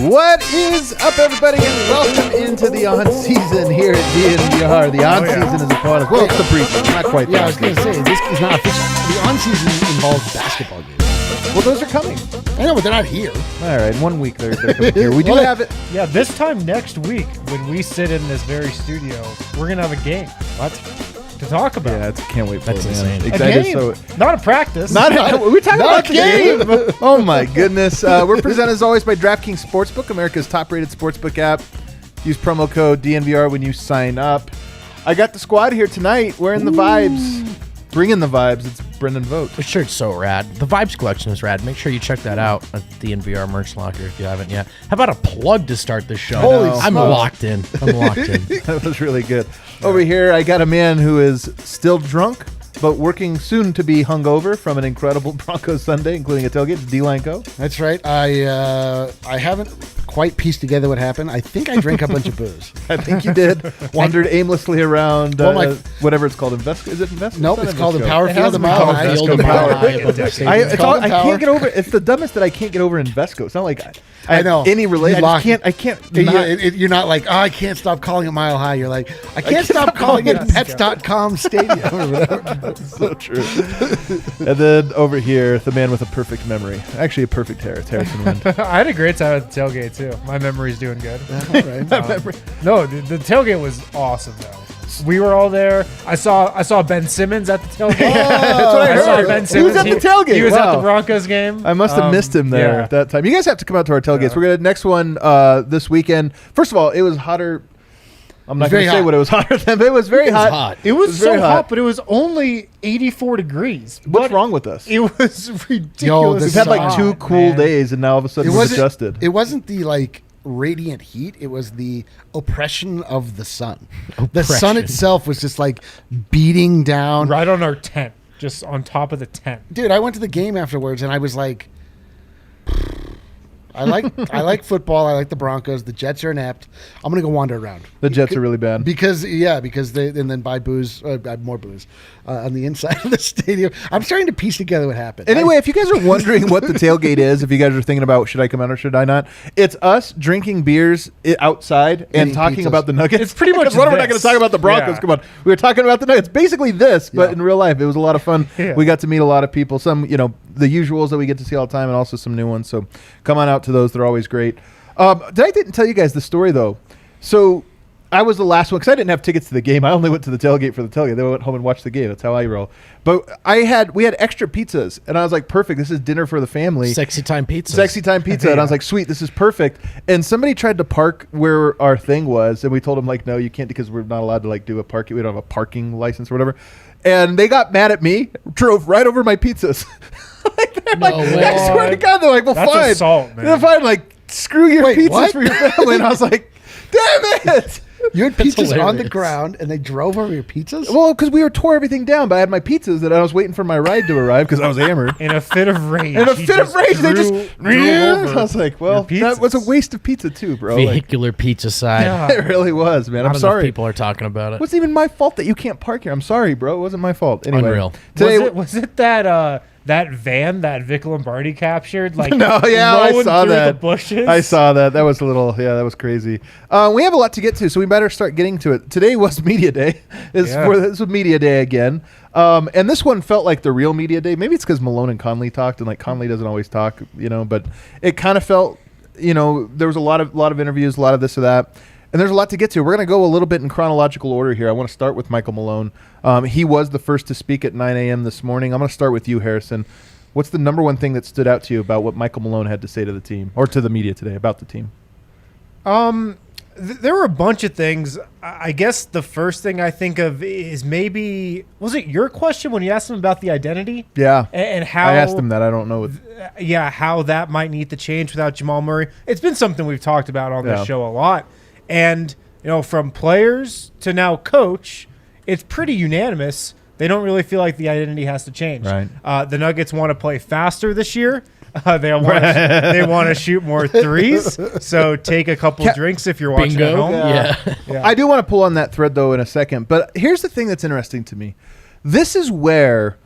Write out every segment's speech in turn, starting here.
What is up, everybody, and welcome into the on-season here at DNVR. The on-season is upon us. Well, it's the preseason, not quite. Yeah, I was going to say, this is not official. The on-season involves basketball games. Well, those are coming. I know, but they're not here. All right, in 1 week they're coming here. We do have it. Yeah, this time next week, when we sit in this very studio, we're going to have a game. What? To talk about. Yeah, can't wait for That's it, insane. man. A Excited. game. So, not a practice. we're talking about a game. Oh, my goodness. We're presented, as always, by DraftKings Sportsbook, America's top-rated sportsbook app. Use promo code DNVR when you sign up. I got the squad here tonight. We're in the vibes. Bringing the vibes. It's Brendan Vogt. The shirt's so rad. The Vibes collection is rad. Make sure you check that out at the DNVR merch locker if you haven't yet. How about a plug to start this show? Holy I'm smokes. locked in. That was really good. Over here, I got a man who is still drunk, but working soon to be hungover from an incredible Broncos Sunday, including a tailgate. It's D-Line Co. That's right. I haven't quite pieced together what happened. I think I drank a bunch of booze. I think you did. Wandered aimlessly around whatever it's called. Is it Invesco? Nope, it's called the Invesco. Power Field of Mile High. Invesco Mile High above the I stadium. can't get over. It's the dumbest that I can't get over Invesco. It's not like I know. have any relation. I can't. You're not like, I can't stop calling it Mile High. You're like, I can't stop calling it Pets.com Stadium or whatever. So true. And then over here, the man with a perfect memory. Actually, a perfect hair. It's Harrison Wind. I had a great time at the tailgate, too. My memory's doing good. All right. No, the tailgate was awesome, though. We were all there. I saw Ben Simmons at the tailgate. That's what I heard. saw Ben Simmons. He was at the tailgate. He was Wow. at the Broncos game. I must have missed him there at that time. You guys have to come out to our tailgates. We're gonna next one this weekend. First of all, it was hotter. I'm not going to say what it was hotter than, but it was very hot. It was so very hot, but it was only 84 degrees. What's But wrong with us? It was ridiculous. We've had like hot, 2 cool man. days, and now all of a sudden we're adjusted. It wasn't the radiant heat. It was the oppression of the sun. The sun itself was just like beating down. Right on our tent, just on top of the tent. Dude, I went to the game afterwards, and I was like, I like football. I like the Broncos. The Jets are inept. I'm gonna go wander around. The Jets are really bad because they and then buy booze, buy more booze on the inside of the stadium. I'm starting to piece together what happened. Anyway, if you guys are wondering what the tailgate is, if you guys are thinking about should I come out or should I not, it's us drinking beers outside and talking pizzas. about the Nuggets. It's pretty much We're not going to talk about the Broncos. Yeah. Come on, we were talking about the Nuggets. Basically this, but in real life, it was a lot of fun. Yeah. We got to meet a lot of people. Some, the usuals that we get to see all the time, and also some new ones. So come on out to those; they're always great. Didn't tell you guys the story though. So I was the last one because I didn't have tickets to the game. I only went to the tailgate for the tailgate. Then I went home and watched the game. That's how I roll. But we had extra pizzas, and I was like, perfect. This is dinner for the family. Sexy time pizza. And I was like, sweet, this is perfect. And somebody tried to park where our thing was, and we told them like, no, you can't because we're not allowed to do a parking. We don't have a parking license or whatever. And they got mad at me. Drove right over my pizzas. I swear to God, they're like, well, That's fine. assault, man. They're fine. Like, screw your pizzas what? for your family. And I was like, damn it. You had pizzas on the hilarious. ground, and they drove over your pizzas. Well, because we tore everything down, but I had my pizzas that I was waiting for my ride to arrive because I was hammered. In a fit of rage. In a fit of rage, they just drove over I was like, well, that was a waste of pizza too, bro. Vehicular pizza side. Yeah. It really was, man. Not I'm enough sorry. people are talking about it. It wasn't even my fault that you can't park here. I'm sorry, bro. It wasn't my fault. Anyway, Unreal. Today, Was it that van that Vic Lombardi captured? Like, no, yeah, I rolling saw through that. The bushes? I saw that. That was that was crazy. We have a lot to get to, so we better start getting to it. Today was Media Day. This was Media Day again. And this one felt like the real Media Day. Maybe it's because Malone and Connelly talked, and Connelly doesn't always talk, but it kind of felt, there was a lot of interviews, a lot of this or that. And there's a lot to get to. We're going to go a little bit in chronological order here. I want to start with Michael Malone. He was the first to speak at 9 a.m. this morning. I'm going to start with you, Harrison. What's the number one thing that stood out to you about what Michael Malone had to say to the team or to the media today about the team? There were a bunch of things. I guess the first thing I think of is maybe, was it your question when you asked him about the identity? Yeah. And how I asked him that. I don't know. How that might need to change without Jamal Murray. It's been something we've talked about on this show a lot. And, from players to now coach, it's pretty unanimous. They don't really feel like the identity has to change. Right. The Nuggets want to play faster this year. They want to shoot more threes. So take a couple drinks if you're watching at home. Yeah. I do want to pull on that thread, though, in a second. But here's the thing that's interesting to me. This is where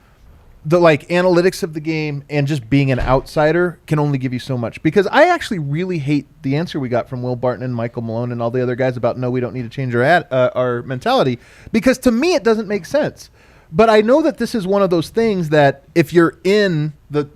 the like analytics of the game and just being an outsider can only give you so much. Because I actually really hate the answer we got from Will Barton and Michael Malone and all the other guys about no, we don't need to change our mentality, because to me it doesn't make sense. But I know that this is one of those things that if you're in the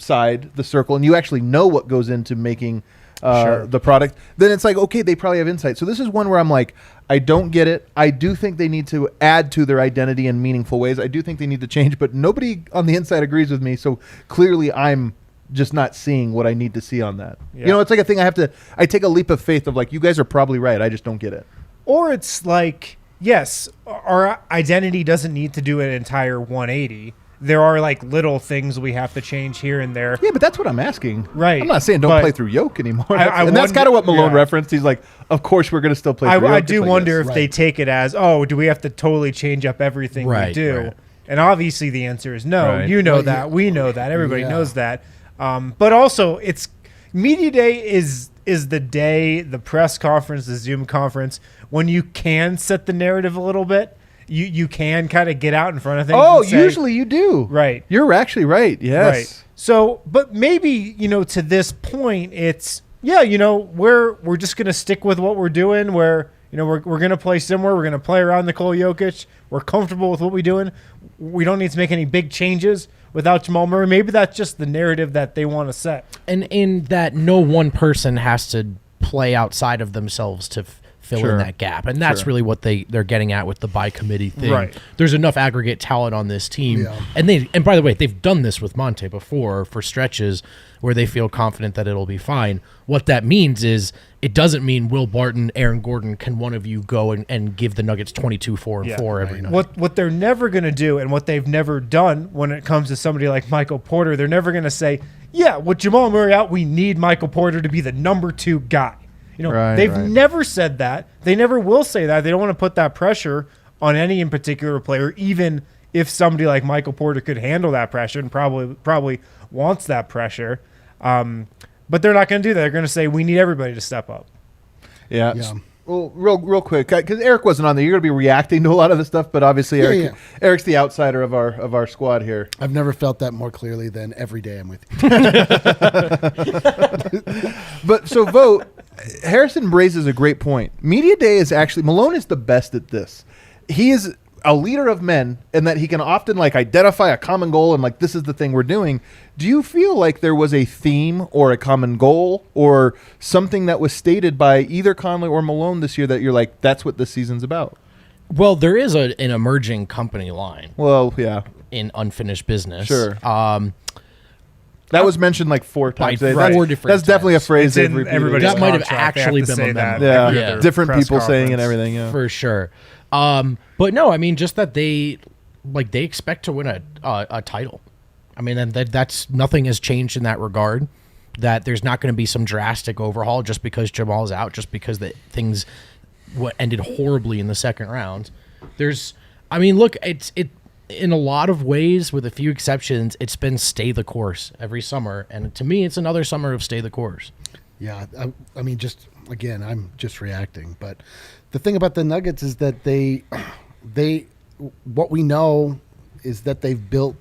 circle, and you actually know what goes into making the product, then it's like, okay, they probably have insight. So this is one where I'm like, I don't get it. I do think they need to add to their identity in meaningful ways. I do think they need to change, but nobody on the inside agrees with me. So clearly I'm just not seeing what I need to see on that. Yeah. You know, it's like a thing I take a leap of faith of like, you guys are probably right. I just don't get it. Or it's like, yes, our identity doesn't need to do an entire 180. There are like little things we have to change here and there. Yeah, but that's what I'm asking. Right. I'm not saying don't play through Yoke anymore. That's kind of what Malone referenced. He's like, of course we're going to still play through Yoke. I do wonder if they take it as, oh, do we have to totally change up everything we do? Right. And obviously the answer is no. Right. You know that. We know that. Everybody knows that. But also, it's Media Day is the day, the press conference, the Zoom conference, when you can set the narrative a little bit. You can kind of get out in front of things. Oh, usually you do. Right. You're actually right. Yes. Right. So, but maybe, to this point, it's, we're just going to stick with what we're doing. We're going to play similar. We're going to play around Nikola Jokic. We're comfortable with what we're doing. We don't need to make any big changes without Jamal Murray. Maybe that's just the narrative that they want to set. And in that no one person has to play outside of themselves to fill in that gap. And that's really what they're getting at with the by committee thing. Right. There's enough aggregate talent on this team. Yeah. And by the way, they've done this with Monte before for stretches where they feel confident that it'll be fine. What that means is it doesn't mean Will Barton, Aaron Gordon, can one of you go and give the Nuggets 22, 4, and 4 every night. What they're never going to do, and what they've never done when it comes to somebody like Michael Porter, they're never going to say, with Jamal Murray out, we need Michael Porter to be the number 2 guy. They've never said that. They never will say that. They don't want to put that pressure on any in particular player, even if somebody like Michael Porter could handle that pressure and probably wants that pressure. But they're not going to do that. They're going to say, we need everybody to step up. Yeah. Well, real quick, because Eric wasn't on there. You're going to be reacting to a lot of the stuff, but obviously Eric's the outsider of our squad here. I've never felt that more clearly than every day I'm with you. But so Vogt, Harrison raises a great point. Media Day is actually, Malone is the best at this. He is a leader of men in that he can often identify a common goal and this is the thing we're doing. Do you feel like there was a theme or a common goal or something that was stated by either Conley or Malone this year that you're like, that's what this season's about? Well, there is an emerging company line. Well, yeah. In unfinished business. Sure. That was mentioned 4 times. That's definitely a phrase they've repeated. That might have actually been a memo. Yeah. Different people saying it and everything. Yeah. For sure. But no, I mean, just that they expect to win a title. I mean, and that's nothing has changed in that regard. That there's not going to be some drastic overhaul just because Jamal's out, just because things ended horribly in the second round. Look, it's in a lot of ways, with a few exceptions, it's been stay the course every summer, and to me, it's another summer of stay the course. Yeah, I mean, just again, I'm just reacting, but the thing about the Nuggets is that they what we know is that they've built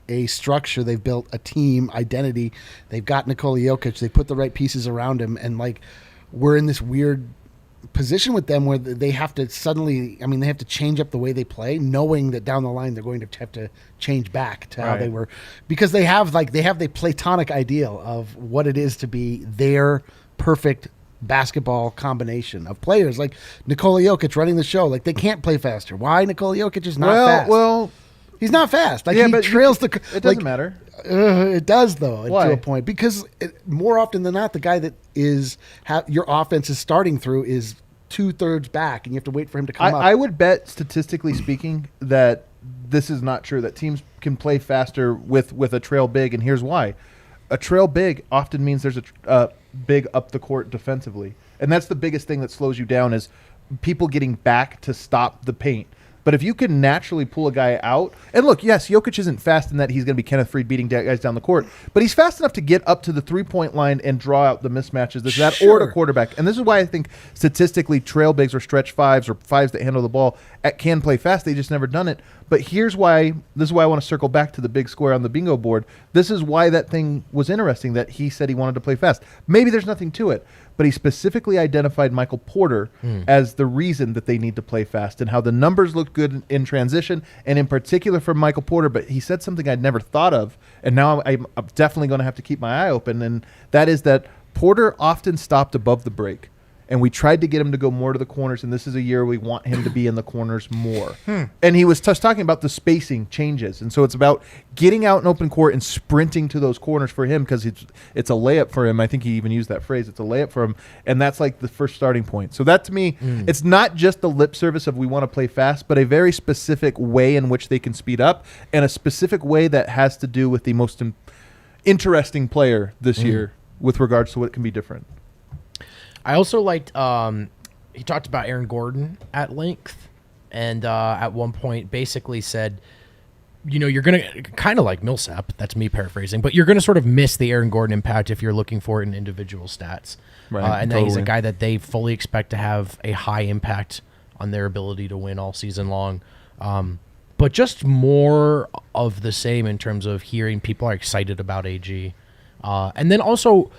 a structure, they've built a team identity, they've got Nikola Jokic, they put the right pieces around him, and we're in this weird position with them where they have to they have to change up the way they play, knowing that down the line they're going to have to change back to how they were, because they have the platonic ideal of what it is to be their perfect basketball combination of players, like Nikola Jokic running the show. They can't play faster. Why? Nikola Jokic is not fast. Well, he's not fast. He trails the. It doesn't matter. It does though. Why? To a point, because more often than not, the guy that is your offense is starting through is 2/3 back, and you have to wait for him to come up. I would bet, statistically speaking, that this is not true. That teams can play faster with a trail big, and here's why: a trail big often means there's a big up the court defensively, and that's the biggest thing that slows you down is people getting back to stop the paint. But if you can naturally pull a guy out, and look, yes, Jokic isn't fast in that he's going to be Kenneth Faried beating guys down the court, but he's fast enough to get up to the 3-point line and draw out the mismatches. There's that or the quarterback. And this is why I think statistically trail bigs or stretch fives or fives that handle the ball can play fast. They just never done it. But this is why I want to circle back to the big square on the bingo board. This is why that thing was interesting, that he said he wanted to play fast. Maybe there's nothing to it, but he specifically identified Michael Porter as the reason that they need to play fast and how the numbers looked good in transition, and in particular for Michael Porter. But he said something I'd never thought of, and now I'm definitely going to have to keep my eye open, and that is that Porter often stopped above the break. And we tried to get him to go more to the corners, and this is a year we want him to be in the corners more. And he was just talking about the spacing changes, and so it's about getting out in open court and sprinting to those corners for him, because it's a layup for him. I think he even used that phrase. It's a layup for him, and that's like the first starting point. So that, to me, it's not just the lip service of we want to play fast, but a very specific way in which they can speed up, and a specific way that has to do with the most interesting player this year with regards to what can be different. I also liked he talked about Aaron Gordon at length, and at one point basically said, you're going to kind of like Millsap, that's me paraphrasing, but you're going to sort of miss the Aaron Gordon impact if you're looking for it in individual stats. Right, and that he's a guy that they fully expect to have a high impact on their ability to win all season long. But just more of the same in terms of hearing people are excited about AG. And then also,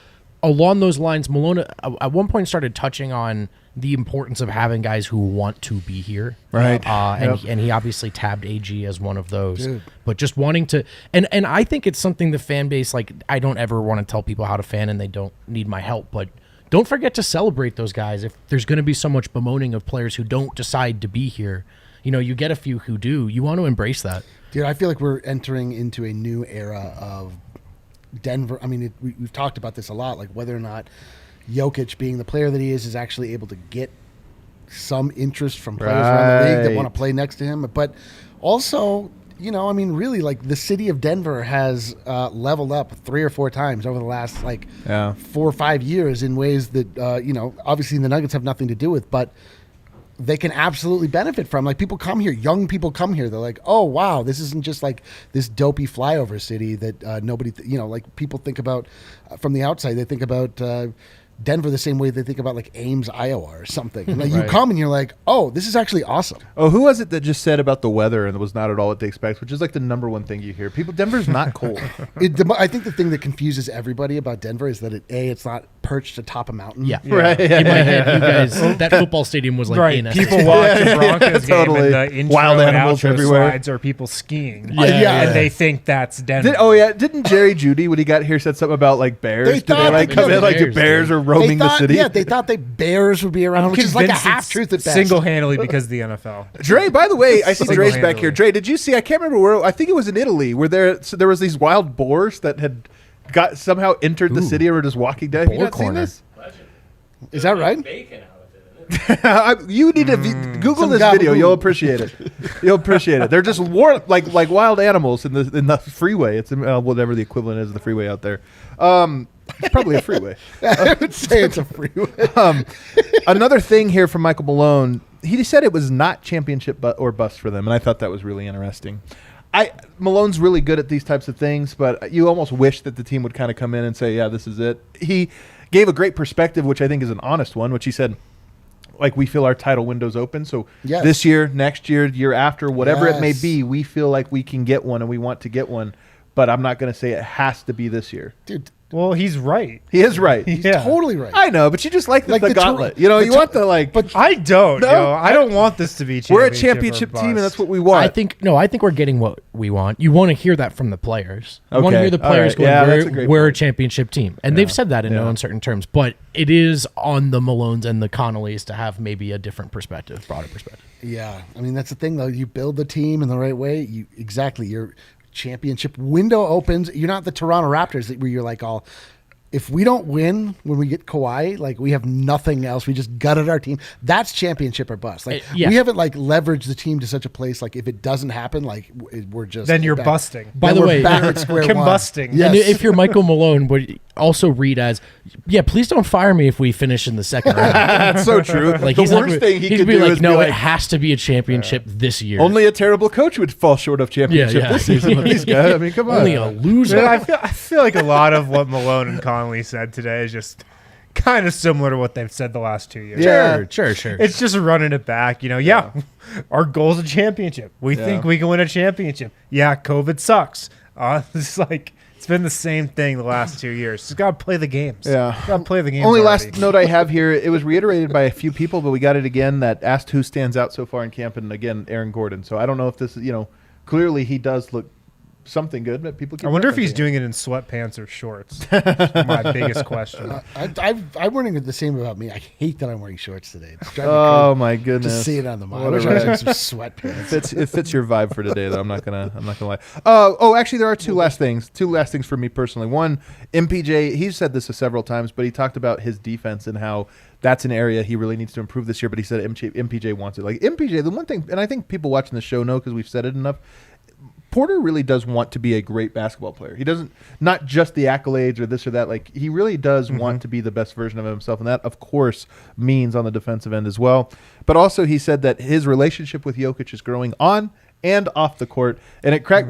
along those lines, Malone at one point started touching on the importance of having guys who want to be here. Right. And he obviously tabbed AG as one of those. Dude. But just wanting to and I think it's something the fan base, like, I don't ever want to tell people how to fan and they don't need my help, but don't forget to celebrate those guys. If there's going to be so much bemoaning of players who don't decide to be here, you get a few who do. You want to embrace that. Dude, I feel like we're entering into a new era of Denver. I mean, we've talked about this a lot, like whether or not Jokic, being the player that he is actually able to get some interest from players around the league that want to play next to him. But also, really, like, the city of Denver has leveled up 3 or 4 times over the last 4 or 5 years in ways that obviously the Nuggets have nothing to do with, but they can absolutely benefit from. Like, people come here, young people come here. They're like, oh, wow, this isn't just like this dopey flyover city that nobody, like people think about from the outside. They think about Denver the same way they think about like Ames, Iowa or something. And like, you come and you're like, oh, this is actually awesome. Oh, who was it that just said about the weather and it was not at all what they expect, which is like the number one thing you hear. Denver's not cold. I think the thing that confuses everybody about Denver is that it's not perched atop a mountain. Yeah. Right. You guys, that football stadium was like in people watch the Broncos game and the intro wild animals and outro everywhere. Slides are people skiing. And they think that's Denver. Didn't Jerry Judy, when he got here, said something about like bears? Did they come in like the bears are roaming the city? Yeah, they thought bears would be around, which is like a half-truth at best. Single-handedly because of the NFL. Dre, by the way, I see Dre's back here. Dre, did you see, I can't remember where, I think it was in Italy, where there was these wild boars that had somehow entered the city or were just walking down. Have you not seen this? Is that right? Bacon out of it, you need to Google this video. You'll appreciate it. You'll appreciate it. They're just like wild animals in the freeway. It's whatever the equivalent is of the freeway out there. It's probably a freeway. I would say it's a freeway. Another thing here from Michael Malone, he said it was not championship or bust for them, and I thought that was really interesting. Malone's really good at these types of things, but you almost wish that the team would kind of come in and say, yeah, this is it. He gave a great perspective, which I think is an honest one, which he said, like, we feel our title window's open. So this year, next year, year after, whatever it may be, we feel like we can get one and we want to get one. But I'm not going to say it has to be this year. Dude. Well, he's right. He is right. He's totally right. I know, but you just like the gauntlet. You want the like. But I don't. No, I don't want this to be championship. We're a championship team, and that's what we want. I think we're getting what we want. You want to hear that from the players. You want to hear the players going, we're a championship team. And they've said that in no uncertain terms. But it is on the Malones and the Connellys to have maybe a different perspective, broader perspective. Yeah. I mean, that's the thing, though. You build the team in the right way. Your championship window opens. You're not the Toronto Raptors where you're like all, if we don't win when we get Kawhi, like, we have nothing else. We just gutted our team. That's championship or bust. Like, we haven't like leveraged the team to such a place. Like, if it doesn't happen, like, we're just then you're busting. By the way, back at square combusting. Yes. And if you're Michael Malone, also read as, yeah, please don't fire me if we finish in the second round. That's so true. Like the he's not worst gonna- thing he he'd could be do like, is no, be like, it has to be a championship this year. only a terrible coach would fall short of championship Yeah. this season with these guys. I mean, come on. Only a loser. I feel like a lot of what Malone and Connelly said today is just kind of similar to what they've said the last 2 years. Yeah. Sure. It's just running it back. Our goal's a championship. We think we can win a championship. Yeah, COVID sucks. It's like it's been the same thing the last 2 years. Just got to play the games. Yeah. Got to play the games. Only already. last note I have here, it was reiterated by a few people, but we got it again that asked who stands out so far in camp, and again, Aaron Gordon. So I don't know if this is, clearly he does look something good, but people keep I wonder if he's referencing doing it in sweatpants or shorts. That's my biggest question. I'm wondering the same about me. I hate that I'm wearing shorts today. It's driving me Oh crazy my to goodness. see it on the monitor. I What wish a I was ride. wearing some sweatpants. It fits your vibe for today, though. I'm not gonna lie. Oh, actually, there are two last things for me personally. One, MPJ. He's said this several times, but he talked about his defense and how that's an area he really needs to improve this year. But he said MPJ wants it. Like MPJ, the one thing, and I think people watching the show know because we've said it enough. Porter really does want to be a great basketball player. He doesn't, not just the accolades or this or that. Like he really does want to be the best version of himself, and that, of course, means on the defensive end as well. But also, he said that his relationship with Jokic is growing on and off the court, and it cracked.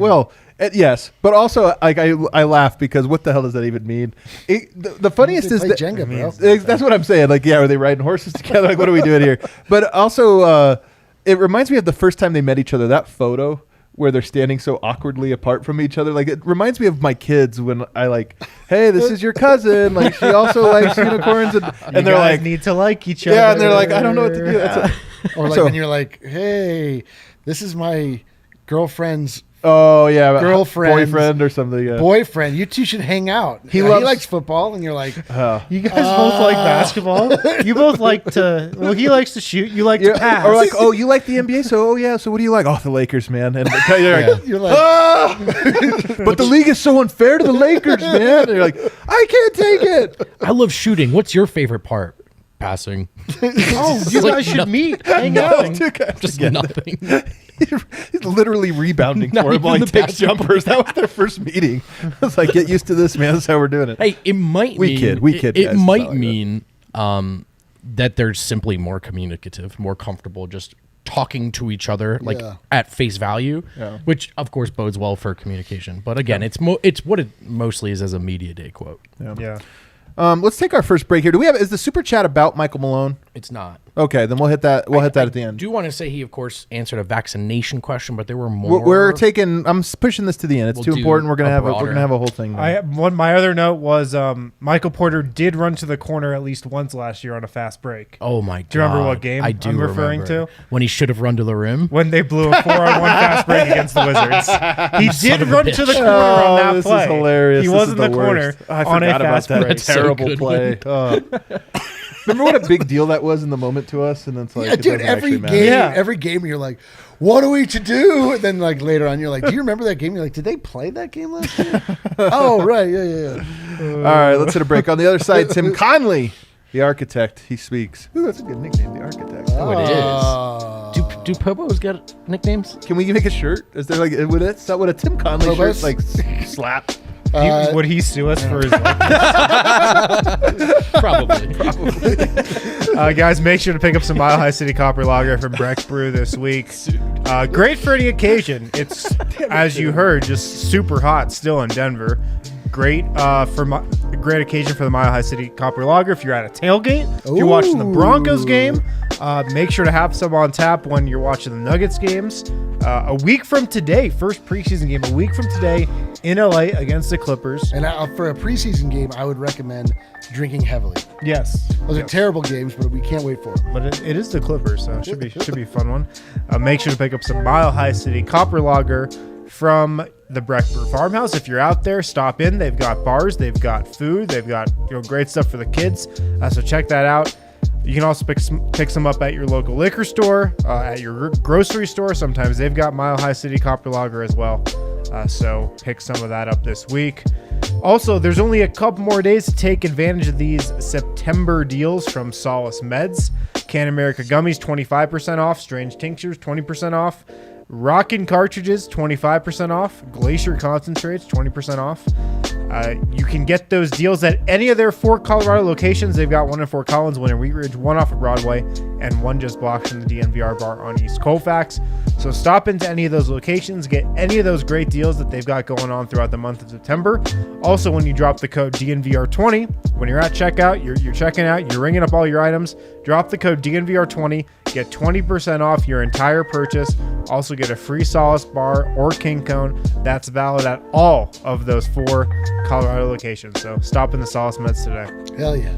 Yes, but also, like I laugh because what the hell does that even mean? The funniest They is play that Jenga, bro. that's what I'm saying. Like, yeah, are they riding horses together? Like, what are we doing here? But also, it reminds me of the first time they met each other. That photo where they're standing so awkwardly apart from each other. Like, it reminds me of my kids when I like, hey, this is your cousin. Like, she also likes unicorns. And they're like, need to like each other. yeah, and they're like, I don't know what to do. That's Or like So- when you're like, hey, this is my girlfriend's oh, yeah. Girlfriend's boyfriend or something. Yeah. boyfriend. You two should hang out. He He loves- likes football, and you're like, You guys both like basketball. You both like to. Well, he likes to shoot. You like to Yeah, pass. or like, oh, you like the NBA? So, so what do you like? Oh, the Lakers, man. And you're like, you're like, "Ah!" But the league is so unfair to the Lakers, man. And you're like, I can't take it. I love shooting. What's your favorite part? Passing. oh, you like guys should nothing. meet, hang out. Just nothing. He's literally rebounding Not for him even while he the takes basketball. jumpers. That was their first meeting. I was like, get used to this, man. That's how we're doing it. Hey, it might We mean kid, It, guys. It's might not like mean that they're simply more communicative, more comfortable just talking to each other like Yeah. at face value, Yeah. which of course bodes well for communication. But again, it's what it mostly is as a media day quote. Yeah. Let's take our first break here. Is the super chat about Michael Malone? It's not. Okay, then we'll hit that. We'll hit that at the I end. do want to say he, of course, answered a vaccination question, but there were more. We're taking. I'm pushing this to the end. It's We'll too do important. We're gonna a have. We're broader- gonna have a whole thing. now. My other note was Michael Porter did run to the corner at least once last year on a fast break. Oh my god! Do you remember what game I do I'm referring remember. to? When he should have run to the rim. When they blew a 4-on-1 fast break against the Wizards. He son did of a run bitch. to the corner on that this play. is hilarious. He This was is in the corner worst. I on a forgot about fast that. break. That's so Terrible good. play. Oh. Remember what a big deal that was in the moment to us, and then it's like, yeah, it dude, doesn't every actually matter. game, Yeah. every game, you're like, what are we to do? And then like later on, you're like, do you remember that game? You're like, did they play that game last year? Oh, right, yeah. All right, let's hit a break. On the other side, Tim Connelly, the architect. He speaks. Ooh, that's a good nickname, the architect. Oh, it Oh. is. Do Popos get nicknames? Can we make a shirt? Is there like would a Tim Connelly Popos? shirt like slap? Would he sue us for his life? Probably. Guys, make sure to pick up some Mile High City Copper Lager from Breck's Brew this week. Great for any occasion. It's, as you heard, just super hot still in Denver. Great great occasion for the Mile High City Copper Lager. If you're at a tailgate, if you're watching the Broncos game, make sure to have some on tap when you're watching the Nuggets games. A week from today, first preseason game, a week from today in LA against the Clippers. And for a preseason game, I would recommend drinking heavily. Yes. Those are terrible games, but we can't wait for them. But it is the Clippers, so it should be a fun one. Make sure to pick up some Mile High City Copper Lager from the Breck Brew Farmhouse. If you're out there, stop in. They've got bars, they've got food, they've got great stuff for the kids. So check that out. You can also pick some up at your local liquor store, at your grocery store. Sometimes they've got Mile High City Copper Lager as well. So pick some of that up this week. Also, there's only a couple more days to take advantage of these September deals from Solace Meds. Can America Gummies, 25% off. Strange Tinctures, 20% off. Rockin' cartridges, 25% off. Glacier concentrates, 20% off. You can get those deals at any of their 4 Colorado locations. They've got one in Fort Collins, one in Wheat Ridge, one off of Broadway, and one just blocks from the DNVR bar on East Colfax. So stop into any of those locations, get any of those great deals that they've got going on throughout the month of September. Also, when you drop the code DNVR20, when you're at checkout, you're checking out, you're ringing up all your items, drop the code DNVR20, get 20% off your entire purchase. Also get a free Solace bar or King Cone. That's valid at all of those 4 Colorado locations. So stop in the Solace Meds today. Hell yeah.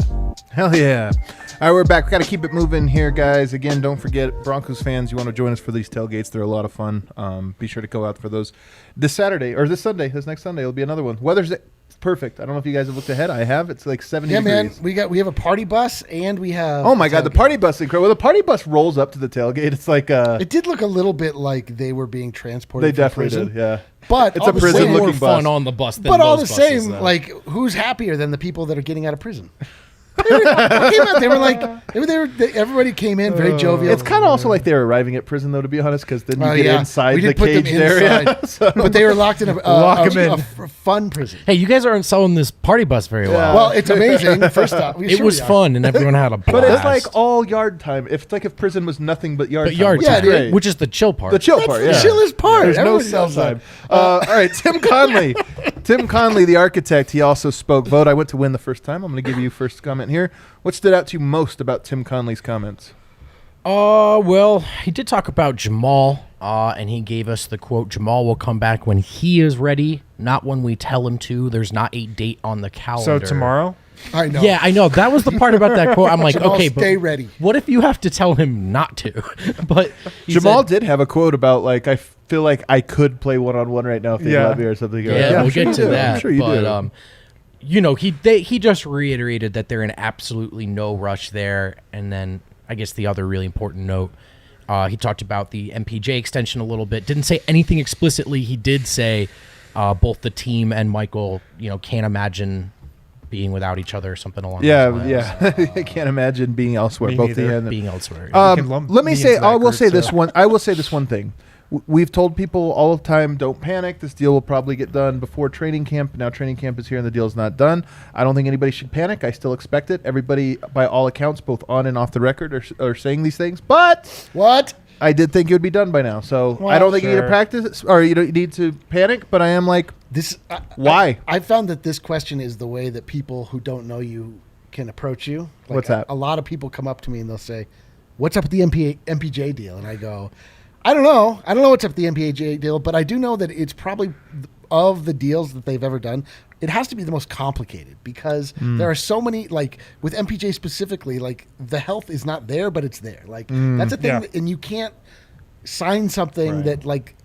Hell yeah. All right, we're back. We got to keep it moving here, guys. Again, don't forget, Broncos fans, you want to join us for these tailgates. They're a lot of fun. Be sure to go out for those this Saturday, or this Sunday. This next Sunday will be another one. Weather's perfect. I don't know if you guys have looked ahead. I have. It's like 70 degrees. Man. We have a party bus, and we have... Oh, my God. The party bus is incredible. When the party bus rolls up to the tailgate, it's like... It did look a little bit like they were being transported They from definitely prison. did, yeah. But it's a prison-looking bus. Fun on the bus than But all the those buses, same, though. like, who's happier than the people that are getting out of prison? Everybody came in very jovial. It's kind of also like they were arriving at prison, though, to be honest, because then you get inside we the did put them caged area. inside. But they were locked in a fun prison. Hey, you guys aren't selling this party bus very well. Well, it's amazing. First off, It was fun, and everyone had a blast. But it's like all yard time. If prison was nothing but yard time. yard which is time, great. which is the chill part. The chill That's part, the yeah. chillest part. There's no Everyone cell knows that. time. All right, Tim Connelly. Tim Connelly, the architect, he also spoke. Vogt, I went to win the first time. I'm going to give you first comment here. What stood out to you most about Tim Connelly's comments? Well, he did talk about Jamal, and he gave us the quote, "Jamal will come back when he is ready, not when we tell him to. There's not a date on the calendar." So tomorrow? I know. Yeah, I know. That was the part about that quote. I'm like, Jamal, okay, stay but ready. what if you have to tell him not to? But he Jamal said- did have a quote about, like, I feel like I could play one-on-one right now if they let me or something. Yeah, we'll get to that. I'm sure you but, do. You know, he just reiterated that they're in absolutely no rush there. And then I guess the other really important note, he talked about the MPJ extension a little bit. Didn't say anything explicitly. He did say both the team and Michael, can't imagine being without each other or something along those lines. Yeah. I can't imagine being elsewhere. Me Both neither. the end. Being elsewhere. Let me say, I will say this one. one. I will say this one thing. We've told people all the time, don't panic. This deal will probably get done before training camp. Now training camp is here and the deal's not done. I don't think anybody should panic. I still expect it. Everybody, by all accounts, both on and off the record, are saying these things. But What? I did think it would be done by now. So I don't think you need to practice or you don't need to panic. But I am like, why? I found that this question is the way that people who don't know you can approach you. Like, What's that? A lot of people come up to me and they'll say, "What's up with the MPJ deal?" And I go, I don't know. I don't know what's up with the MPJ deal, but I do know that it's probably, of the deals that they've ever done, it has to be the most complicated because there are so many, like with MPJ specifically, like the health is not there, but it's there. Like that's a thing, and you can't sign something that like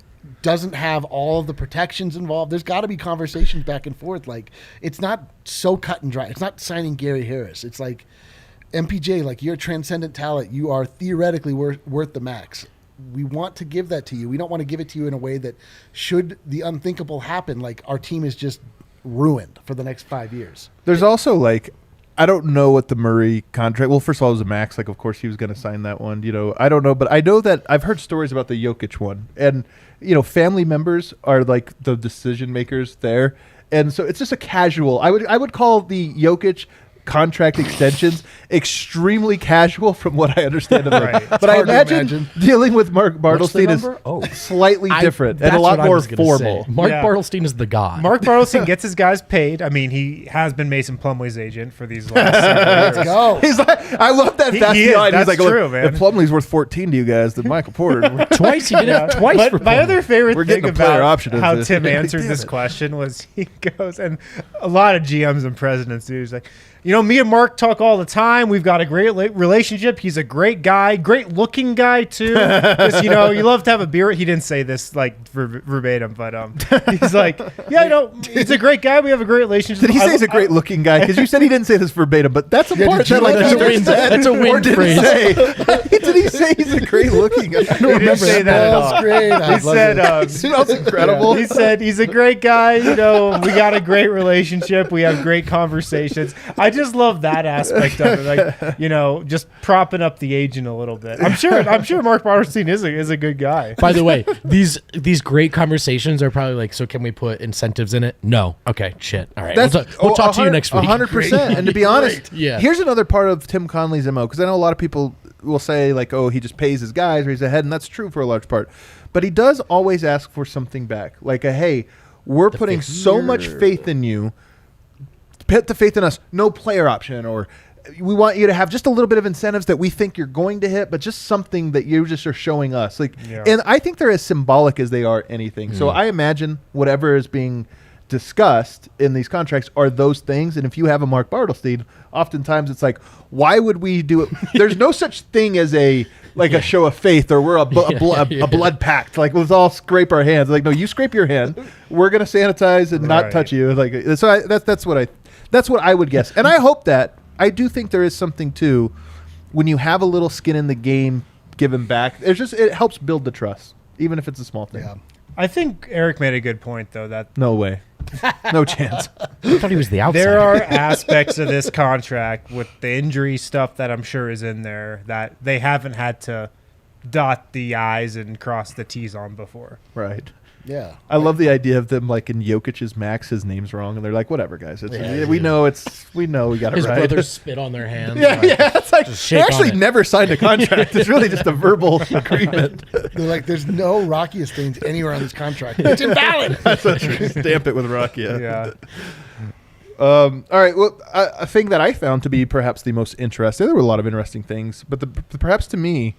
doesn't have all of the protections involved. There's got to be conversations back and forth. Like it's not so cut and dry. It's not signing Gary Harris. It's like MPJ, like you're a transcendent talent. You are theoretically worth the max. We want to give that to you. We don't want to give it to you in a way that should the unthinkable happen, like our team is just ruined for the next 5 years. There's also like, I don't know what the Murray contract. Well, first of all, it was a max. Like, of course, he was going to sign that one. I don't know, but I know that I've heard stories about the Jokic one, and family members are like the decision makers there, and so it's just a casual. I would call the Jokic contract extensions extremely casual from what I understand of them. Right. But I imagine dealing with Mark Bartlestein is slightly different and a lot more formal. Mark Bartlestein is the god. Mark Bartlestein gets his guys paid. I mean, he has been Mason Plumlee's agent for these last several years. Let's go. He's like, I love that fast he is. line. He's That's like, true, look, man. if Plumlee's worth 14 to you guys, then Michael Porter. Twice. He did it twice. But for my Plumlee. other favorite We're thing getting a player about option how into this. Tim answered Damn this it. question was he goes, and a lot of GMs and presidents do. He's like, me and Mark talk all the time. We've got a great relationship. He's a great guy, great looking guy too. Just, you love to have a beer. He didn't say this like verbatim, but he's like, he's a great guy. We have a great relationship. Did he say he's a great looking guy? Because you said he didn't say this verbatim, but that's a part did you that like like he that? just said. That's a win Or did phrase. he say? Did he say he's a great looking guy? I don't He didn't remember say that at That's all. great. I He love said, it. That's incredible. He said he's a great guy. We got a great relationship. We have great conversations. I just love that aspect of it. Like, just propping up the agent a little bit. I'm sure Mark Barstein is a good guy. By the way, these great conversations are probably like, so can we put incentives in it? No. Okay, shit. All right. We'll talk to you next week. 100%. And to be honest, Yeah. here's another part of Tim Connelly's MO, because I know a lot of people will say, like, oh, he just pays his guys or he's ahead, and that's true for a large part. But he does always ask for something back. Like, hey, we're putting so much faith in you. Put the faith in us. No player option, or we want you to have just a little bit of incentives that we think you're going to hit, but just something that you just are showing us. Like, and I think they're as symbolic as they are anything. So I imagine whatever is being discussed in these contracts are those things. And if you have a Mark Bartlestein, oftentimes it's like, why would we do it? There's no such thing as a show of faith, or we're a blood pact. Like, let's all scrape our hands. Like, no, you scrape your hand. We're gonna sanitize and not touch you. Like, so that's what I would guess. And I hope that. I do think there is something too when you have a little skin in the game given back. It helps build the trust, even if it's a small thing. Yeah. I think Eric made a good point, though. That no way, no chance. I thought he was the outsider. There are aspects of this contract with the injury stuff that I'm sure is in there that they haven't had to dot the I's and cross the T's on before. Right. Yeah. I love the idea of them, like, in Jokic's Max, his name's wrong, and they're like, whatever, guys. We know we got it His right. brothers spit on their hands. Yeah, it's like they shake actually on it. never signed a contract. It's really just a verbal agreement. They're like, there's no Rakia stains anywhere on this contract. It's invalid. Stamp it with Rakia. Yeah. All right. Well, a thing that I found to be perhaps the most interesting. There were a lot of interesting things, but perhaps to me,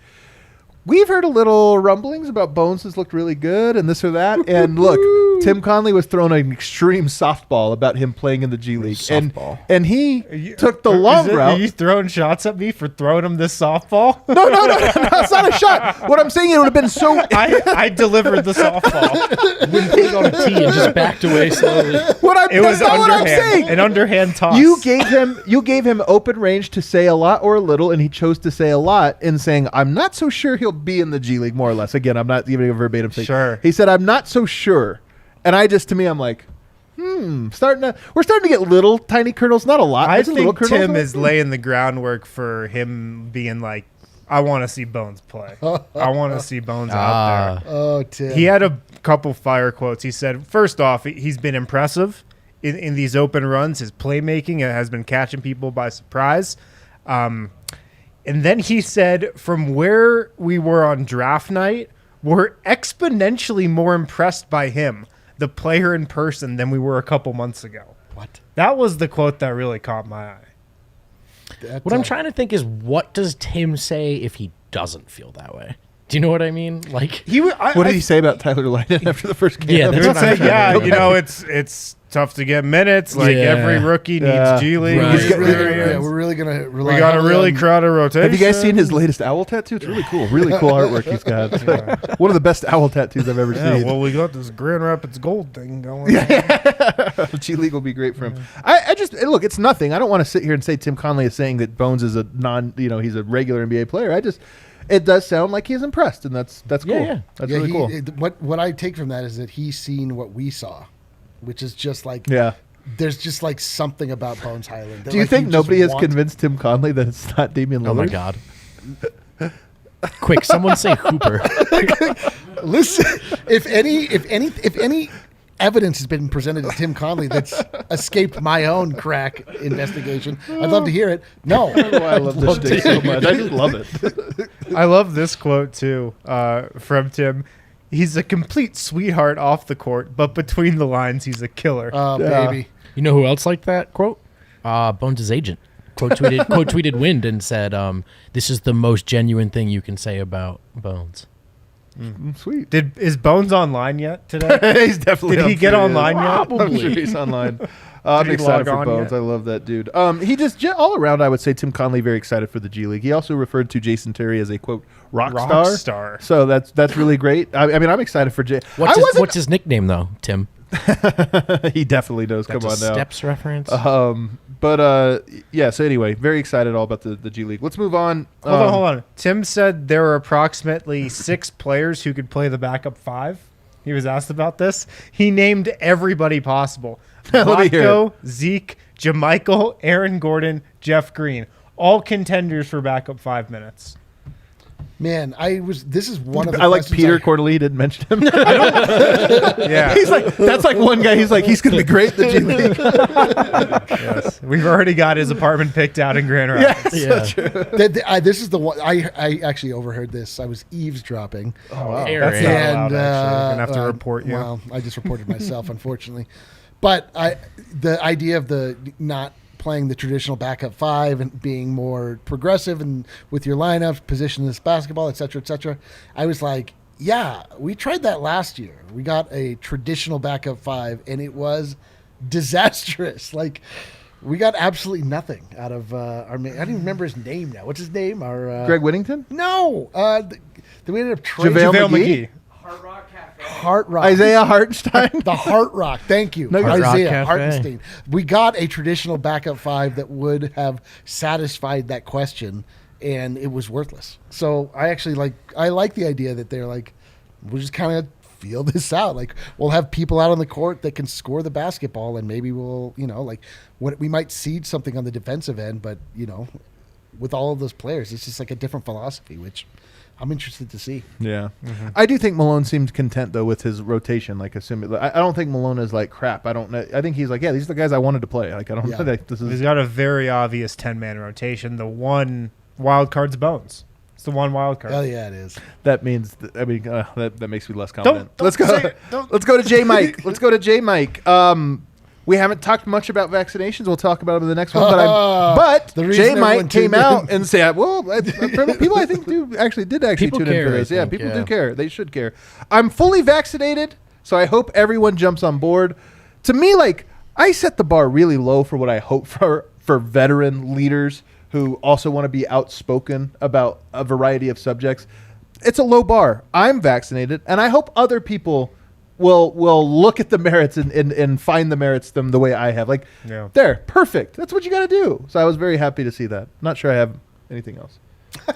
we've heard a little rumblings about Bones has looked really good and this or that. And look, Tim Connelly was thrown an extreme softball about him playing in the G League. And he took the long route. Are you throwing shots at me for throwing him this softball? No, it's not a shot. What I'm saying, it would have been so... I delivered the softball. Wouldn't put it on a tee and just backed away slowly. It was underhand, an underhand toss. You gave him open range to say a lot or a little, and he chose to say a lot in saying, I'm not so sure he'll be in the G League, more or less. Again, I'm not giving a verbatim thing. Sure. He said, I'm not so sure. And I'm like, we're starting to get little tiny kernels, not a lot. I Little think kernels Tim is laying the groundwork for him being like, I want to see Bones play. I want to see Bones out there. Oh, Tim. He had a couple fire quotes. He said, first off, he's been impressive in these open runs. His playmaking has been catching people by surprise. And then he said, from where we were on draft night, we're exponentially more impressed by him, the player in person, than we were a couple months ago. What? That was the quote that really caught my eye. What I'm trying to think is, what does Tim say if he doesn't feel that way? Do you know what I mean? Like, what did he say about Tyler Lydon after the first game? Yeah, that's what I'm trying to yeah, it's tough to get minutes. Like, every rookie needs G League experience. We're really going to rely We got a really crowded rotation. Have you guys seen his latest owl tattoo? It's really cool. Really cool artwork he's got. It's like one of the best owl tattoos I've ever seen. Well, we got this Grand Rapids gold thing going. G League will be great for him. I just look, it's nothing. I don't want to sit here and say Tim Connelly is saying that Bones is a he's a regular NBA player. It does sound like he's impressed, and that's cool. Yeah. That's really cool. What I take from that is that he's seen what we saw, which is just like, there's just like something about Bones Highland. Do you think nobody has convinced Tim Connelly that it's not Damian Lillard? oh my God. Quick, someone say Hooper. Listen, if any evidence has been presented to Tim Connelly that's escaped my own crack investigation, I'd love to hear it. No. I don't know why I love this thing so much. I just love it. I love this quote, too, from Tim. He's a complete sweetheart off the court, but between the lines, he's a killer. Oh, baby. You know who else liked that quote? Bones' agent. Quote tweeted Wind and said, this is the most genuine thing you can say about Bones. Sweet. Is Bones online yet today? He's definitely. Did he get online yet? I'm sure he's online. I'm excited for Bones. I love that dude. He just all around, I would say Tim Connelly very excited for the G League. He also referred to Jason Terry as a quote rock star. So that's really great. I mean, I'm excited for Jay. What's his nickname though, Tim? He definitely knows. That's Come on now. Steps reference. Yeah. So anyway, very excited all about the G League. Let's move on. Hold on. Tim said there were approximately 6 players who could play the backup 5. He was asked about this. He named everybody possible. Let me hear Vlatko, Zeke, JaMychal, Aaron Gordon, Jeff Green, all contenders for backup 5 minutes. Man, this is one of the I like questions Peter Corneli didn't mention him. Yeah. He's like, that's like one guy. He's like, he's going to be great in the G League. Yes. We've already got his apartment picked out in Grand Rapids. Yeah. This is the one I actually overheard this. I was eavesdropping. Oh, wow. Aaron. That's not And, allowed, actually. I'm going to have to report you. Well, I just reported myself, unfortunately. But the idea of the not playing the traditional backup 5 and being more progressive and with your lineup, position this basketball, et cetera, I was like, yeah, we tried that last year. We got a traditional backup 5, and it was disastrous. Like, we got absolutely nothing out of our man. I don't even remember his name now. What's his name? Greg Whittington? No. We ended up trading JaVale McGee. Heart Rock. Isaiah Hartenstein? The Heart Rock. Thank you. No, Hard Rock Isaiah Cafe. Hartenstein. We got a traditional backup 5 that would have satisfied that question, and it was worthless. So I actually I like the idea that they're like, we'll just kind of feel this out. Like, we'll have people out on the court that can score the basketball, and maybe we'll, we might seed something on the defensive end, but, with all of those players, it's just like a different philosophy, which I'm interested to see. Yeah. Mm-hmm. I do think Malone seemed content, though, with his rotation. Like, assuming I don't think Malone is like, crap. I don't know. I think he's like, yeah, these are the guys I wanted to play. Like, I don't know that this is. He's got a very obvious 10-man rotation. The one wild card's Bones. It's the one wild card. Oh, yeah, it is. That means, that makes me less confident. Don't Let's go. say it. Let's go to J Mike. Let's go to J Mike. We haven't talked much about vaccinations. We'll talk about them in the next one. But The reason J everyone Mike came tuned out in. and said, "Well, people I think did actually People tune care, in for I this. Yeah, think, people yeah. do care. They should care. I'm fully vaccinated, so I hope everyone jumps on board. To me, I set the bar really low for what I hope for veteran leaders who also want to be outspoken about a variety of subjects. It's a low bar. I'm vaccinated, and I hope other people will look at the merits and find the merits them the way I have. There, perfect. That's what you got to do. So I was very happy to see that. Not sure I have anything else.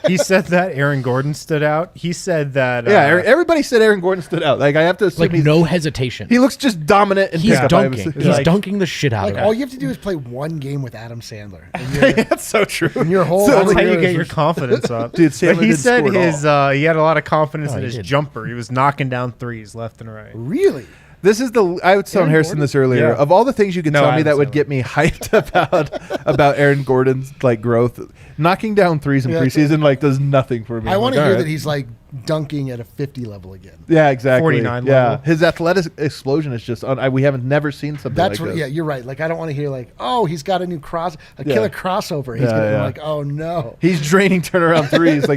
He said that Aaron Gordon stood out. He said that. Everybody said Aaron Gordon stood out. I have to assume he's no hesitation. He looks just dominant. And He's pick up. dunking. He's Like, dunking the shit out of All it. you have to do is play one game with Adam Sandler. And that's so true. your whole That's how career you get is- your confidence up. Dude, But Sandler he did said score it his he had a lot of confidence in he his did. jumper. He was knocking down threes left and right. Really? This is I was telling Aaron Harrison Gordon? this earlier. Yeah. Of all the things you can No, tell me Adam that would Sandler. get me hyped about Aaron Gordon's growth, knocking down threes in Yeah, preseason does nothing for me. I I'm want to like, hear all that right. he's dunking at a 50 level again. Yeah, exactly. 49 Yeah, level. his athletic explosion is just we haven't never seen something That's like what. this. Yeah, you're right. I don't want to hear he's got a new Yeah. killer crossover. He's Yeah, gonna be yeah. oh no. He's draining turnaround threes.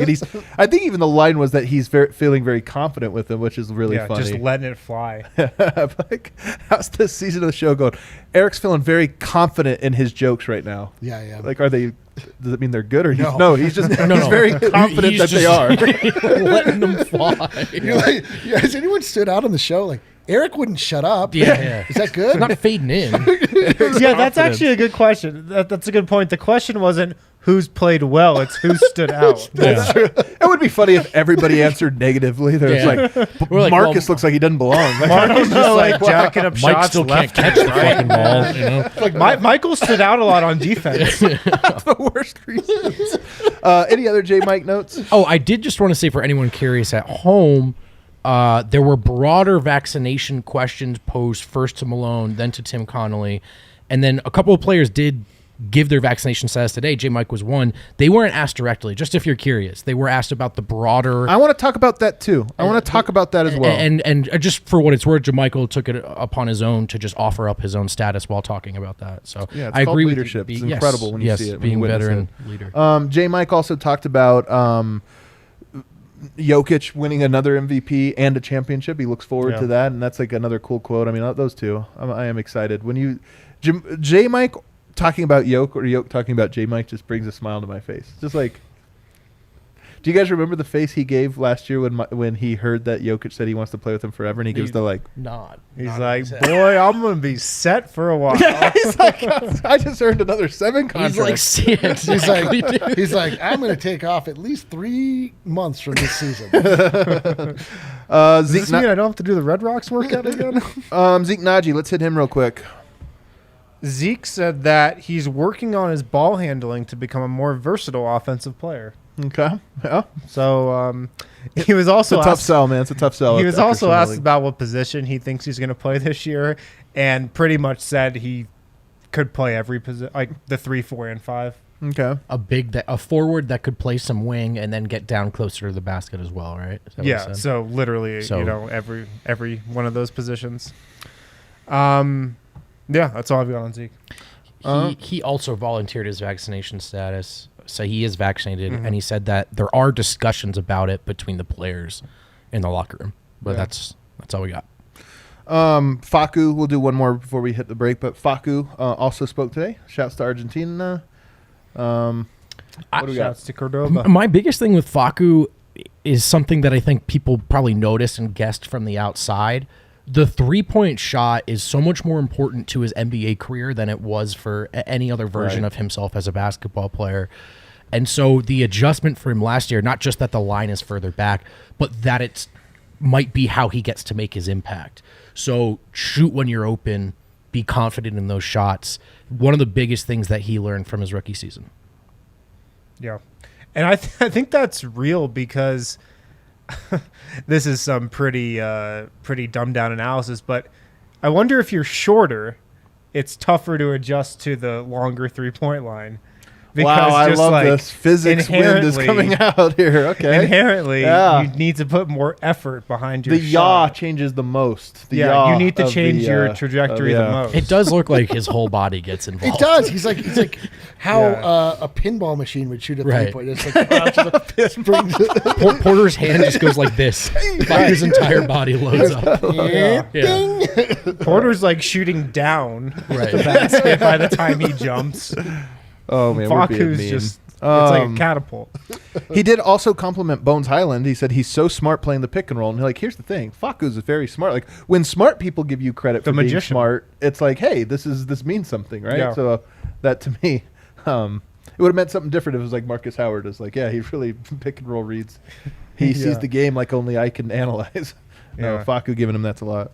I think even the line was that he's feeling very confident with them, which is really Yeah, funny. just letting it fly. How's this season of the show going? Eric's feeling very confident in his jokes right now. Yeah. Are they? Does it mean they're good or No. He's just No. he's very confident He's that they just are. letting them fly. You're has anyone stood out on the show? Eric wouldn't shut up. Yeah. Is that good? Not fading in. Yeah, that's actually a good question. That's a good point. The question wasn't who's played well; it's who stood out. Yeah. It would be funny if everybody answered negatively. There's Yeah. We're like, Marcus well, looks like he doesn't belong. Marcus just jacking up Mike shots still left can't catch the fucking ball. You know? Michael stood out a lot on defense. the worst reasons. Any other J Mike notes? Oh, I did just want to say for anyone curious at home, there were broader vaccination questions posed first to Malone, then to Tim Connelly, and then a couple of players did give their vaccination status today. J. Mike was one. They weren't asked directly, just if you're curious. They were asked about the broader... I want to talk about that too. I want to talk about that as well. And just for what it's worth, JaMychal took it upon his own to just offer up his own status while talking about that. So Yeah, it's I called agree leadership. with It's yes, incredible when you yes, see it, when being you witness veteran it. leader. J. Mike also talked about Jokic winning another MVP and a championship. He looks forward to that, and that's another cool quote. I mean, those two, I am excited. When J. Mike talking about Yoke or Yoke talking about J. Mike just brings a smile to my face. Just do you guys remember the face he gave last year when he heard that Jokic said he wants to play with him forever, and he gives the Nod. He's like, boy, I'm going to be set for a while. he's like, I just earned another 7 contract. He's like, exactly, He's like, I'm going to take off at least 3 months from this season. Does this mean I don't have to do the Red Rocks workout again? Zeke Naji, let's hit him real quick. Zeke said that he's working on his ball handling to become a more versatile offensive player. Okay. Yeah. So he was also It's a tough asked, sell, man. It's a tough sell. he was after also Summer asked League. about what position he thinks he's going to play this year, and pretty much said he could play every position, like the 3, 4, and 5. Okay. A forward that could play some wing and then get down closer to the basket as well, right? Is that what you Yeah, said? so literally, So- every one of those positions. Yeah, that's all I've got on Zeke. He also volunteered his vaccination status, so he is vaccinated, and he said that there are discussions about it between the players in the locker room. But that's all we got. Facu, we'll do one more before we hit the break, but Facu also spoke today. Shouts to Argentina. What do we got? Shouts to Cordoba. My biggest thing with Facu is something that I think people probably noticed and guessed from the outside. The 3-point shot is so much more important to his NBA career than it was for any other version of himself as a basketball player. And so the adjustment for him last year, not just that the line is further back, but that it might be how he gets to make his impact. So shoot when you're open, be confident in those shots. One of the biggest things that he learned from his rookie season. Yeah. And I think that's real because this is some pretty dumbed down analysis, but I wonder if you're shorter, it's tougher to adjust to the longer 3-point line. Wow, I love this. Physics wind is coming out here. Okay. Inherently, Yeah. you need to put more effort behind your The yaw shot. changes the most. The Yeah, yaw you need to of change the, your trajectory the yeah. most. It does look like his whole body gets involved. It does. He's like how Yeah. a pinball machine would shoot a Right. 3-point. It's like springs. Porter's hand just goes like this. His entire body loads up. Yeah. Porter's like shooting down Right. the basket by the time he jumps. Oh, man, we're being Facu's mean. just, it's like a catapult. He did also compliment Bones Highland. He said he's so smart playing the pick and roll. And like, here's the thing, Facu's very smart. Like when smart people give you credit for being magician. smart, it's like, hey, this means something, right? Yeah. So that to me, it would have meant something different if it was like Marcus Howard is like, yeah, he really pick and roll reads. He sees the game like only I can analyze. No, Yeah. Facu giving him that's a lot.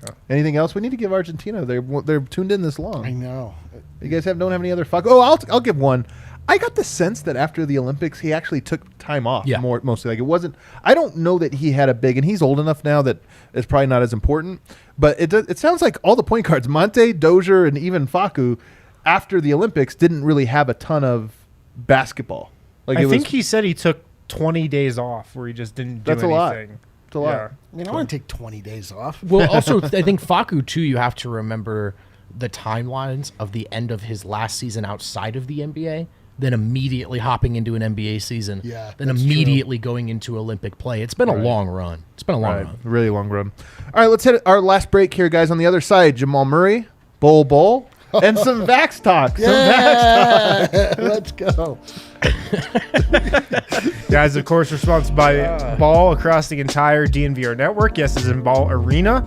Yeah. Anything else? We need to give Argentina. They're tuned in this long. I know. You guys don't have any other Facu? Oh, I'll give one. I got the sense that after the Olympics, he actually took time off. Yeah. Mostly. Like it wasn't. I don't know that he had a big, and he's old enough now that it's probably not as important. But it sounds like all the point guards, Monte, Dozier, and even Facu, after the Olympics, didn't really have a ton of basketball. Like I think he said he took 20 days off where he just didn't do That's a lot. anything. It's a lot. Yeah. I mean, I want to take 20 days off. Well, also, I think Facu, too, you have to remember the timelines of the end of his last season outside of the NBA, then immediately hopping into an NBA season, Yeah, then that's immediately going into Olympic play. It's been a long run. It's been a long Right. run. Really long run. All right, let's hit our last break here, guys. On the other side, Jamal Murray, Bol Bol, and some Vax talk. Yeah, let's go. Guys, of course, we're sponsored by Ball across the entire DNVR network. Yes, as in Ball Arena,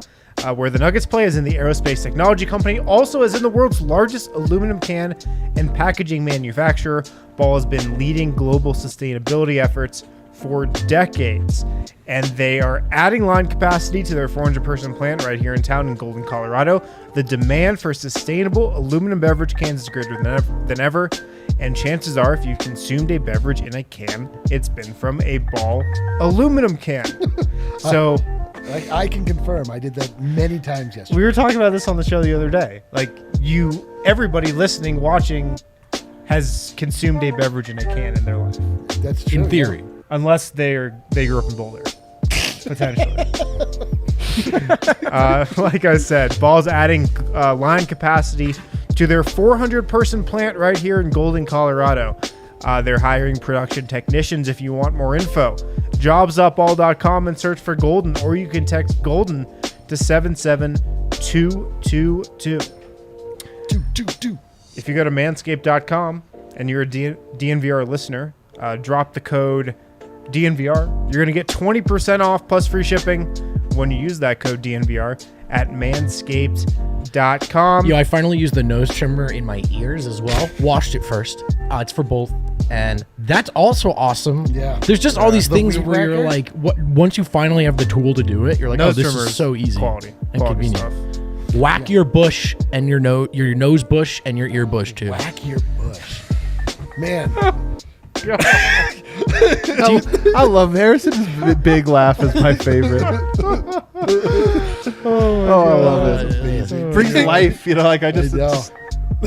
where the Nuggets play, is in the aerospace technology company. Also, as in the world's largest aluminum can and packaging manufacturer. Ball has been leading global sustainability efforts for decades, and they are adding line capacity to their 400-person plant right here in town in Golden, Colorado. The demand for sustainable aluminum beverage cans is greater than ever, and chances are, if you consumed a beverage in a can, it's been from a Ball aluminum can. So I can confirm. I did that many times yesterday. we were talking about this on the show the other day. Like everybody listening, watching, has consumed a beverage in a can in their life. That's true. In theory. Unless they grew up in Boulder, potentially. Like I said, Ball's adding line capacity to their 400-person plant right here in Golden, Colorado. They're hiring production technicians. If you want more info, jobsupball.com and search for Golden, or you can text Golden to 77222. If you go to manscaped.com and you're a DNVR listener, drop the code DNVR. You're going to get 20% off plus free shipping when you use that code DNVR at manscaped.com. I finally used the nose trimmer in my ears as well. Washed it first. It's for both. And that's also awesome. Yeah. There's just all these The things weed where you're whacker? like, once you finally have the tool to do it, you're like, Nose oh, this trimmer is so easy quality and convenient. stuff. Whack your bush and your nose bush and your ear bush too. Whack your bush. Man. I love Harrison's big laugh is my favorite. I love it. Brings life, like I just.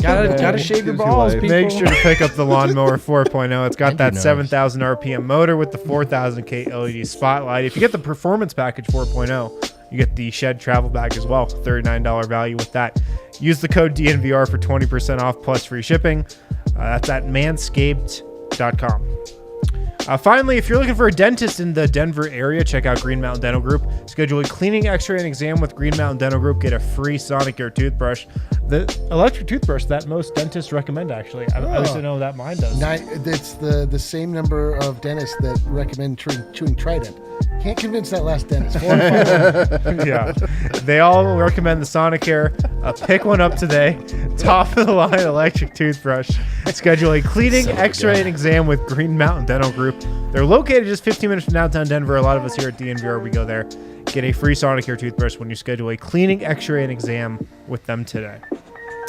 Gotta shave your balls, people. Make sure to pick up the Lawnmower 4.0. It's got that 7,000 RPM motor with the 4,000K LED spotlight. If you get the Performance Package 4.0, you get the Shed Travel Bag as well. $39 value with that. Use the code DNVR for 20% off plus free shipping. That's at manscaped.com. Finally, if you're looking for a dentist in the Denver area, check out Green Mountain Dental Group. Schedule a cleaning, x-ray, and exam with Green Mountain Dental Group. Get a free Sonicare toothbrush. The electric toothbrush that most dentists recommend, actually. I used to know that mine does. It's the same number of dentists that recommend chewing Trident. Can't convince that last dentist. 4 and 5. Yeah. They all recommend the Sonicare. Pick one up today. Top of the line electric toothbrush. Schedule a cleaning, x-ray, and exam with Green Mountain Dental Group. They're located just 15 minutes from downtown Denver. A lot of us here at DNVR, we go there. Get a free Sonicare toothbrush when you schedule a cleaning, x-ray, and exam with them today.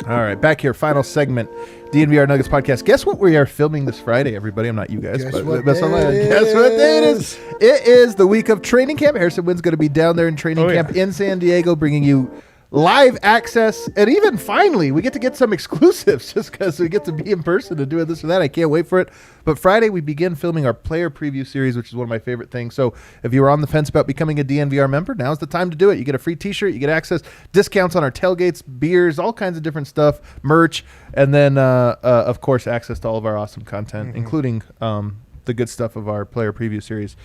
All right, back here, final segment, DNVR Nuggets podcast. Guess what we are filming this Friday, everybody? I'm not you guys, Guess but what day it is? It is the week of training camp. Harrison Wynn's going to be down there in training camp in San Diego, bringing you live access, and even finally we get some exclusives just because we get to be in person and doing this or that. I can't wait for it. But Friday we begin filming our player preview series, which is one of my favorite things. So if you were on the fence about becoming a DNVR member, now's the time to do it. You get a free t-shirt, you get access, discounts on our tailgates, beers, all kinds of different stuff, merch, and then of course access to all of our awesome content, including the good stuff of our player preview series.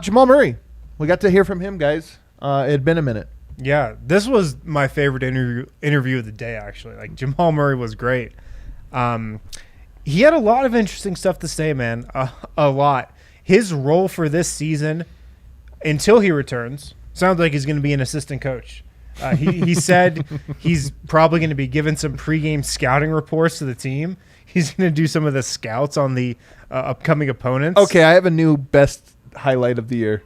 Jamal Murray, we got to hear from him, guys. It had been a minute. Yeah, this was my favorite interview of the day, actually. Like, Jamal Murray was great. He had a lot of interesting stuff to say, man. A lot. His role for this season, until he returns, sounds like he's going to be an assistant coach. He said he's probably going to be giving some pregame scouting reports to the team. He's going to do some of the scouts on the upcoming opponents. Okay, I have a new best highlight of the year.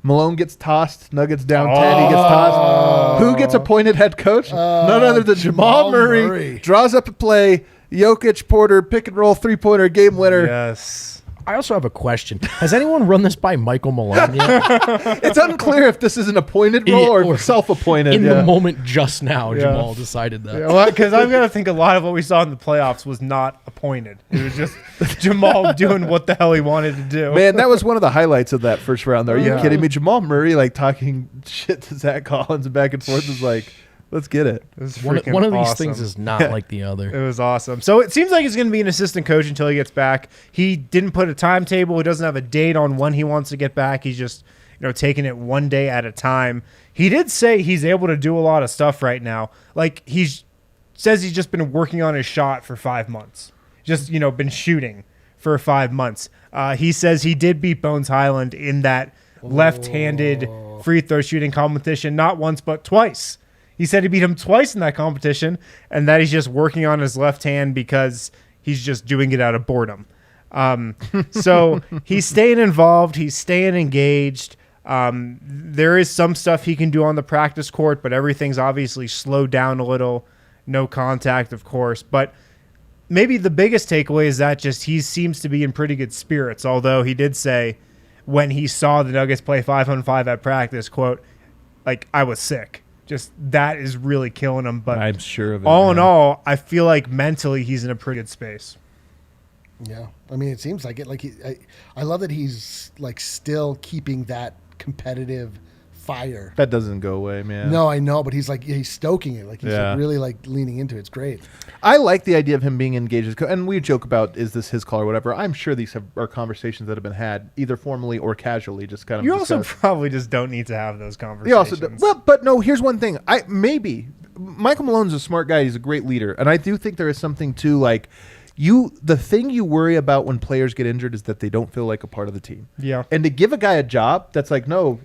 Malone gets tossed. Nuggets down 10. He gets tossed. Who gets appointed head coach? None other than Jamal Murray. Draws up a play. Jokic, Porter, pick and roll, three-pointer, game winner. Yes. I also have a question. Has anyone run this by Michael Malone yet? It's unclear if this is an appointed role or self-appointed. In the moment just now, Jamal decided that. Yeah, well, because I'm going to think a lot of what we saw in the playoffs was not appointed. It was just Jamal doing what the hell he wanted to do. Man, that was one of the highlights of that first round, though. Are you kidding me? Jamal Murray, like, talking shit to Zach Collins and back and forth is like, let's get it. One of these things is not like the other. It was awesome. So it seems like he's going to be an assistant coach until he gets back. He didn't put a timetable. He doesn't have a date on when he wants to get back. He's just, taking it one day at a time. He did say he's able to do a lot of stuff right now. Like, says he's just been working on his shot for 5 months. Just, been shooting for 5 months. He says he did beat Bones Highland in that left-handed free throw shooting competition, not once but twice. He said he beat him twice in that competition, and that he's just working on his left hand because he's just doing it out of boredom. So he's staying involved. He's staying engaged. There is some stuff he can do on the practice court, but everything's obviously slowed down a little. No contact, of course. But maybe the biggest takeaway is that just he seems to be in pretty good spirits, although he did say when he saw the Nuggets play 5-on-5 at practice, quote, like, I was sick. Just that is really killing him. But I'm sure of it. All in all, I feel like mentally he's in a pretty good space. Yeah, I mean, it seems like it. Like I love that he's like still keeping that competitive fire. That doesn't go away, man. No, I know, but he's stoking it. Like he's like really like leaning into it. It's great. I like the idea of him being engaged as and we joke about, is this his call or whatever. I'm sure these are conversations that have been had either formally or casually, just kind of. You also probably just don't need to have those conversations. You also well, but no. Here's one thing. Maybe Michael Malone's a smart guy. He's a great leader, and I do think there is something to like. The thing you worry about when players get injured is that they don't feel like a part of the team. Yeah. And to give a guy a job that's like, no,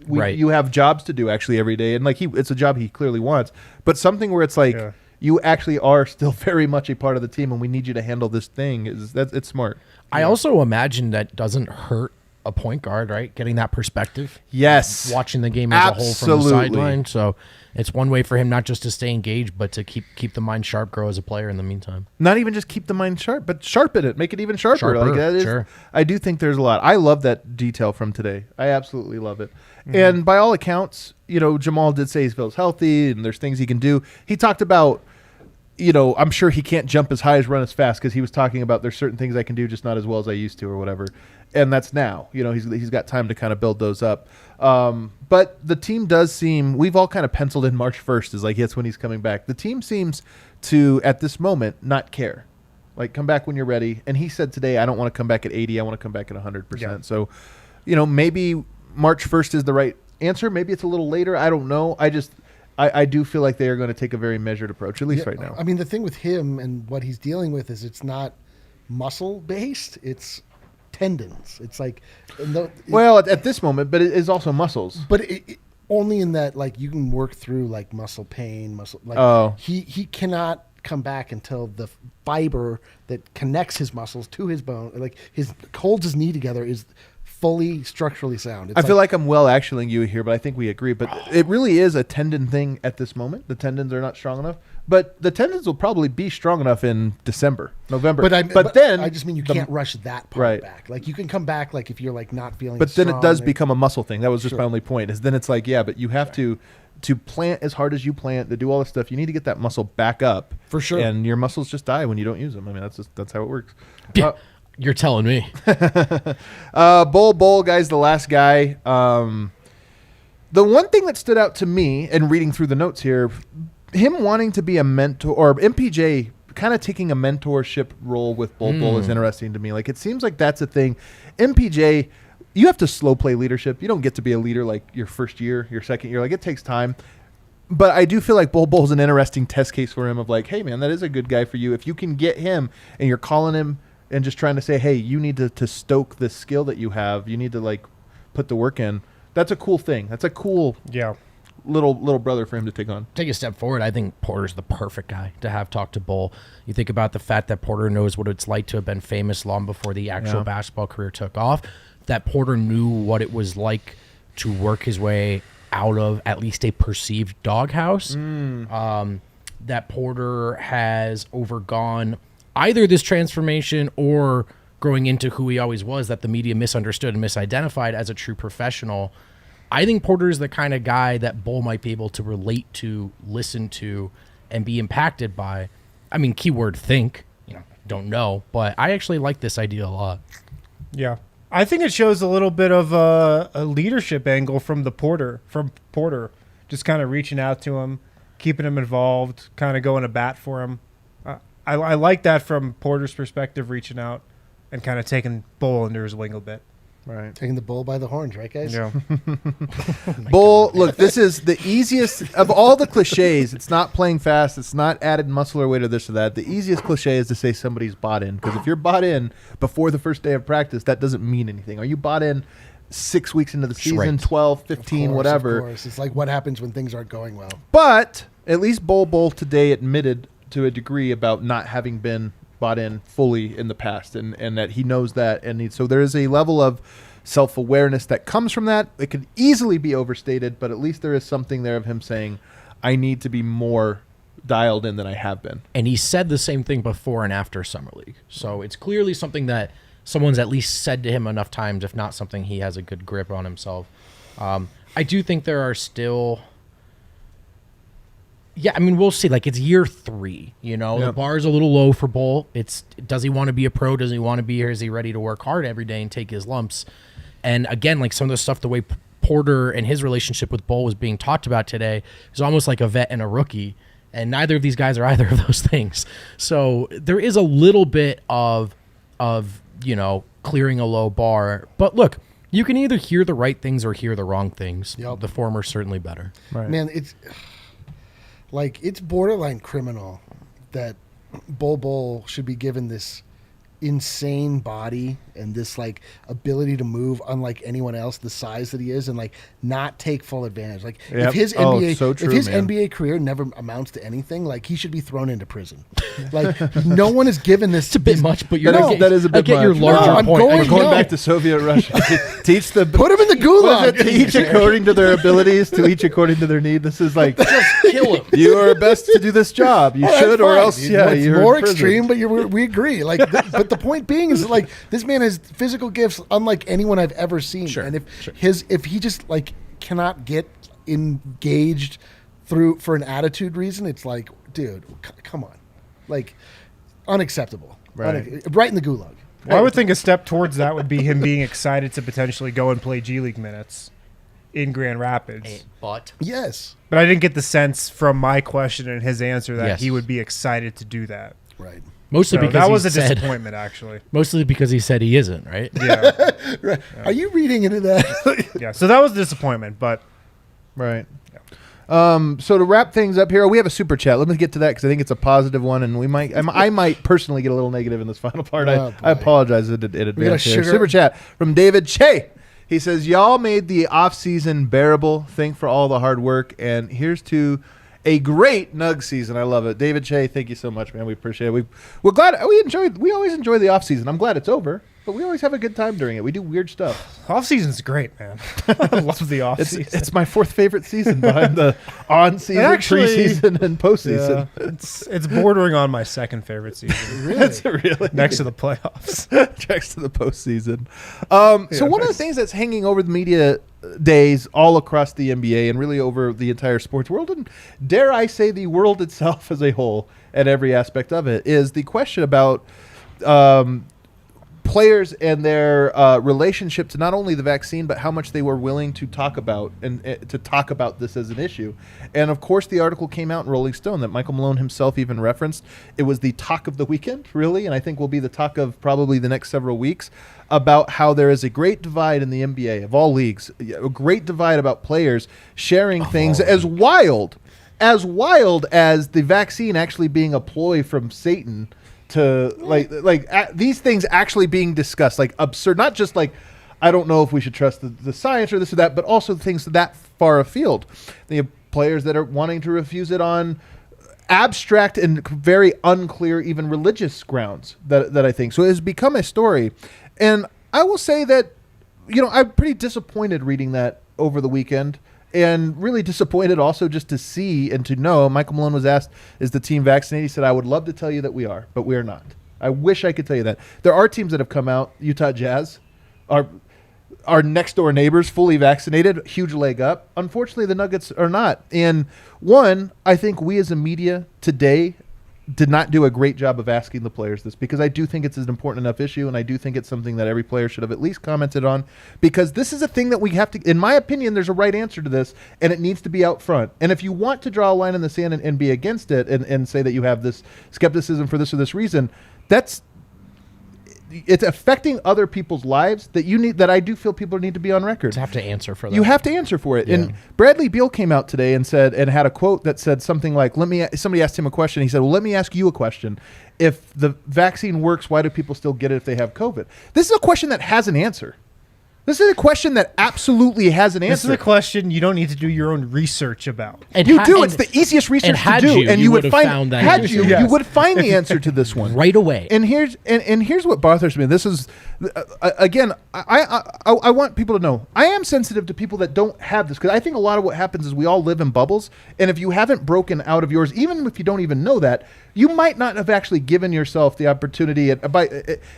right. You have jobs to do actually every day, and like it's a job he clearly wants, but something where it's like you actually are still very much a part of the team, and we need you to handle this thing. It's smart. I also imagine that doesn't hurt a point guard, right? Getting that perspective. Yes. Watching the game as a whole from the Absolutely. sideline. So it's one way for him not just to stay engaged, but to keep the mind sharp, grow as a player in the meantime. Not even just keep the mind sharp, but sharpen it, make it even sharper. Like that is, sure. I do think there's a lot. I love that detail from today. I absolutely love it. And by all accounts, Jamal did say he feels healthy and there's things he can do. He talked about, I'm sure he can't jump as high as run as fast because he was talking about there's certain things I can do just not as well as I used to or whatever. And that's now. He's got time to kind of build those up. But the team does seem, we've all kind of penciled in March 1st as like, that's when he's coming back. The team seems to, at this moment, not care. Like, come back when you're ready. And he said today, I don't want to come back at 80. I want to come back at 100%. Yeah. So, maybe March 1st is the right answer. Maybe it's a little later. I don't know. I do feel like they are going to take a very measured approach, at least right now. I mean, the thing with him and what he's dealing with is it's not muscle-based. It's tendons. It's like... at this moment, but it is also muscles. But only in that, like, you can work through, like, muscle pain, Like, he cannot come back until the fiber that connects his muscles to his bone, like, holds his knee together, is fully structurally sound. I feel like I'm well actuallying you here, but I think we agree. But it really is a tendon thing at this moment. The tendons are not strong enough. But the tendons will probably be strong enough in December, November. But then I just mean you can't rush that part back. Like, you can come back, like, if you're, like, not feeling But then it strong does become a muscle thing. That was just Sure. my only point. Is then it's like, yeah, but you have to plant as hard as you plant, to do all this stuff. You need to get that muscle back up. For sure. And your muscles just die when you don't use them. I mean, that's how it works. Yeah, you're telling me. Bol Bol, guys, the last guy. The one thing that stood out to me, and reading through the notes here, him wanting to be a mentor, or MPJ kind of taking a mentorship role with Bol Bol is interesting to me. Like, it seems like that's a thing. MPJ, you have to slow play leadership. You don't get to be a leader like your first year, your second year. Like, it takes time. But I do feel like Bol Bol's an interesting test case for him of like, hey, man, that is a good guy for you. If you can get him and you're calling him and just trying to say, hey, you need to stoke this skill that you have. You need to, like, put the work in. That's a cool thing. That's a cool little brother for him to take on. Take a step forward. I think Porter's the perfect guy to have talk to Bol. You think about the fact that Porter knows what it's like to have been famous long before the actual basketball career took off, that Porter knew what it was like to work his way out of at least a perceived doghouse, that Porter has overgone either this transformation or growing into who he always was, that the media misunderstood and misidentified as a true professional. I think Porter is the kind of guy that Bol might be able to relate to, listen to, and be impacted by. I mean, keyword think, don't know, but I actually like this idea a lot. Yeah. I think it shows a little bit of a leadership angle from Porter, just kind of reaching out to him, keeping him involved, kind of going to bat for him. I like that from Porter's perspective, reaching out and kind of taking Bol under his wing a bit. Right. Taking the bull by the horns, right, guys? Yeah. Bol, look, this is the easiest of all the cliches. It's not playing fast. It's not added muscle or weight or this or that. The easiest cliche is to say somebody's bought in. Because if you're bought in before the first day of practice, that doesn't mean anything. Are you bought in 6 weeks into the season, Right. 12, 15, whatever? Of course. It's like what happens when things aren't going well. But at least Bol Bol today admitted to a degree about not having been bought in fully in the past, and that he knows that, and so there is a level of self-awareness that comes from that. It could easily be overstated, but at least there is something there of him saying, I need to be more dialed in than I have been. And he said the same thing before and after Summer League. So it's clearly something that someone's at least said to him enough times, if not something he has a good grip on himself. I do think there are still... Yeah, I mean, we'll see. Like, it's year 3, The bar's a little low for Bol. Does he want to be a pro? Does he want to be here? Is he ready to work hard every day and take his lumps? And again, like some of the stuff, the way Porter and his relationship with Bol was being talked about today is almost like a vet and a rookie. And neither of these guys are either of those things. So there is a little bit of clearing a low bar. But look, you can either hear the right things or hear the wrong things. Yep. The former certainly better. Right. Man, it's borderline criminal that Bol Bol should be given this insane body and this like ability to move unlike anyone else, the size that he is, and like not take full advantage. Like if his NBA career never amounts to anything, like he should be thrown into prison. Like no one is given this. It's a bit much, but you're that is a bit I get much. your larger point. We're going back to Soviet Russia. Teach the put him in the gulag. To each according to their abilities, to each according to their need. This is like just kill him. You are best to do this job. You should, or else it's you're more extreme. But we agree. Like, but the point being is like this man has physical gifts unlike anyone I've ever seen. Sure, and if he just like cannot get engaged for an attitude reason, it's like, dude, come on, like unacceptable. Right in the gulag. Well, I would think a step towards that would be him being excited to potentially go and play G League minutes in Grand Rapids. But I didn't get the sense from my question and his answer that Yes. he would be excited to do that. Right. mostly So because that he was a said, disappointment, actually. Mostly because he said he isn't, right? Yeah. Right. Are you reading into that? Yeah. So that was a disappointment, but Right. So to wrap things up here, we have a super chat. Let me get to that because I think it's a positive one, and I might personally get a little negative in this final part. Oh, I boy. apologize in advance here. sugar- Super chat from David Che. He says, "Y'all made the off season bearable. Thank for all the hard work, and here's to a great Nug season." I love it, David Che. Thank you so much, man. We appreciate it. We're glad we always enjoy the off season. I'm glad it's over, but we always have a good time during it. We do weird stuff. off season's great, man. I love the off season. It's my fourth favorite season behind the on season, Actually, preseason, and postseason. Yeah, it's bordering on my second favorite season. That's really Next to the playoffs. next to the postseason. So one of the things that's hanging over the media days all across the NBA and really over the entire sports world, and dare I say the world itself as a whole at every aspect of it, is the question about players and their relationship to not only the vaccine, but how much they were willing to talk about and to talk about this as an issue. And of course, the article came out in Rolling Stone that Michael Malone himself even referenced. It was the talk of the weekend, really, and I think will be the talk of probably the next several weeks, about how there is a great divide in the NBA of all leagues, a great divide about players sharing things as wild as the vaccine actually being a ploy from Satan to these things actually being discussed, like absurd, not just like, I don't know if we should trust the science or this or that, but also things that far afield. The players that are wanting to refuse it on abstract and very unclear, even religious grounds that I think. So it has become a story. And I will say that, I'm pretty disappointed reading that over the weekend, and really disappointed also just to see and to know. Michael Malone was asked, is the team vaccinated? He said, I would love to tell you that we are, but we are not. I wish I could tell you that. There are teams that have come out. Utah Jazz, our next door neighbors, fully vaccinated, huge leg up. Unfortunately, the Nuggets are not. And one, I think we as a media today did not do a great job of asking the players this, because I do think it's an important enough issue, and I do think it's something that every player should have at least commented on, because this is a thing that we have to, in my opinion, there's a right answer to this, and it needs to be out front. And if you want to draw a line in the sand and be against it and say that you have this skepticism for this or this reason, it's affecting other people's lives that I do feel people need to be on record. To have to answer for that. You have to answer for it. Yeah. And Bradley Beal came out today and said, and had a quote that said something like, somebody asked him a question. He said, well, let me ask you a question. If the vaccine works, why do people still get it if they have COVID? This is a question that has an answer. This is a question that absolutely has an answer. This is a question you don't need to do your own research about. It's the easiest research to do, and you would find that. Had you, you would find the answer to this one right away. And here's what bothers me. This is again, I want people to know I am sensitive to people that don't have this, because I think a lot of what happens is we all live in bubbles, and if you haven't broken out of yours, even if you don't even know that, you might not have actually given yourself the opportunity. And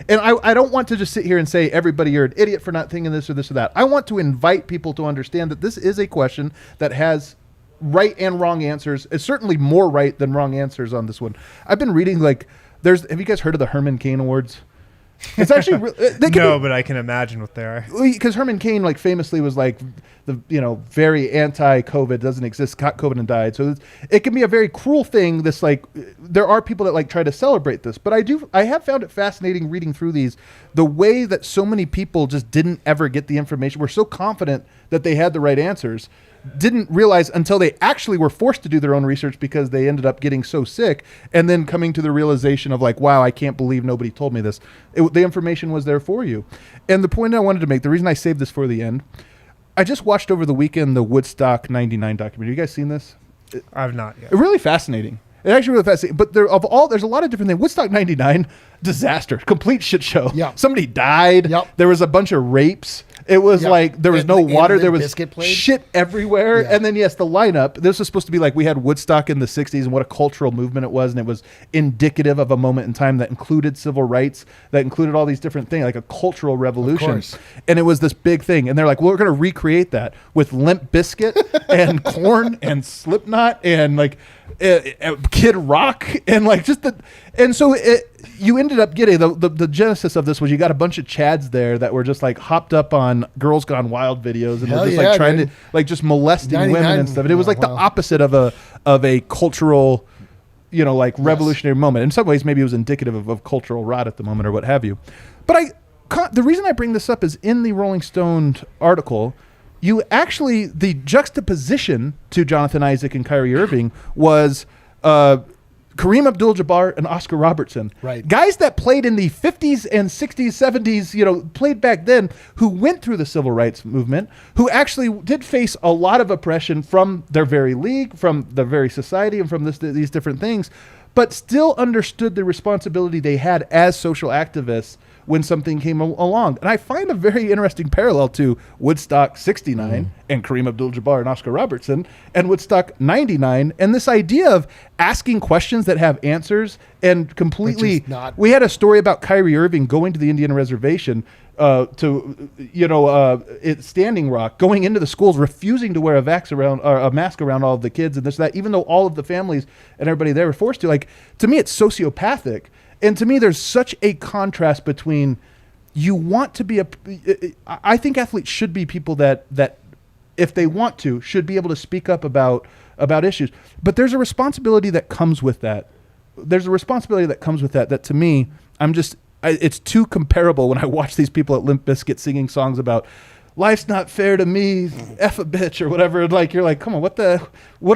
I don't want to just sit here and say, everybody, you're an idiot for not thinking this or this or that. I want to invite people to understand that this is a question that has right and wrong answers. It's certainly more right than wrong answers on this one. I've been reading, have you guys heard of the Herman Cain Awards? It's actually but I can imagine what they are. Because Herman Cain, famously was very anti-COVID, doesn't exist, caught COVID and died. So it can be a very cruel thing. This there are people that try to celebrate this, but I have found it fascinating reading through these, the way that so many people just didn't ever get the information. We're so confident that they had the right answers. didn't realize until they actually were forced to do their own research because they ended up getting so sick and then coming to the realization of like, wow, I can't believe nobody told me this. The information was there for you. And the point I wanted to make, the reason I saved this for the end, I just watched over the weekend the Woodstock 99 documentary. You guys seen this? I've not yet. Really fascinating. It actually really fascinating. But there's a lot of different things. Woodstock 99, disaster, complete shit show. Yeah. Somebody died. Yep. There was a bunch of rapes. It was like there was no water. There was shit everywhere. Yeah. And then, yes, the lineup. This was supposed to be like we had Woodstock in the 60s and what a cultural movement it was. And it was indicative of a moment in time that included civil rights, that included all these different things, like a cultural revolution. And it was this big thing. And they're like, well, we're going to recreate that with Limp Bizkit and Korn and Slipknot and like Kid Rock and like just the. And so you ended up getting the genesis of this was you got a bunch of Chads there that were just like hopped up on Girls Gone Wild videos and were just like trying to like just molesting women and stuff. And it was like the opposite of a cultural, like revolutionary moment. In some ways, maybe it was indicative of cultural rot at the moment or what have you. But the reason I bring this up is in the Rolling Stone article, the juxtaposition to Jonathan Isaac and Kyrie Irving was Kareem Abdul-Jabbar and Oscar Robertson. Right. Guys that played in the 50s and 60s, 70s, played back then, who went through the civil rights movement, who actually did face a lot of oppression from their very league, from their very society, and from these different things, but still understood the responsibility they had as social activists when something came along. And I find a very interesting parallel to Woodstock 69 and Kareem Abdul-Jabbar and Oscar Robertson and Woodstock 99 and this idea of asking questions that have answers and completely... We had a story about Kyrie Irving going to the Indian reservation Standing Rock, going into the schools, refusing to wear a mask around all of the kids and this, that, even though all of the families and everybody there were forced to. Like, to me, it's sociopathic. And to me, there's such a contrast between you want to be I think athletes should be people that if they want to, should be able to speak up about issues. But there's a responsibility that comes with that. That to me, it's too comparable when I watch these people at Limp Bizkit singing songs about life's not fair to me, F a bitch or whatever. Like, you're like, come on, what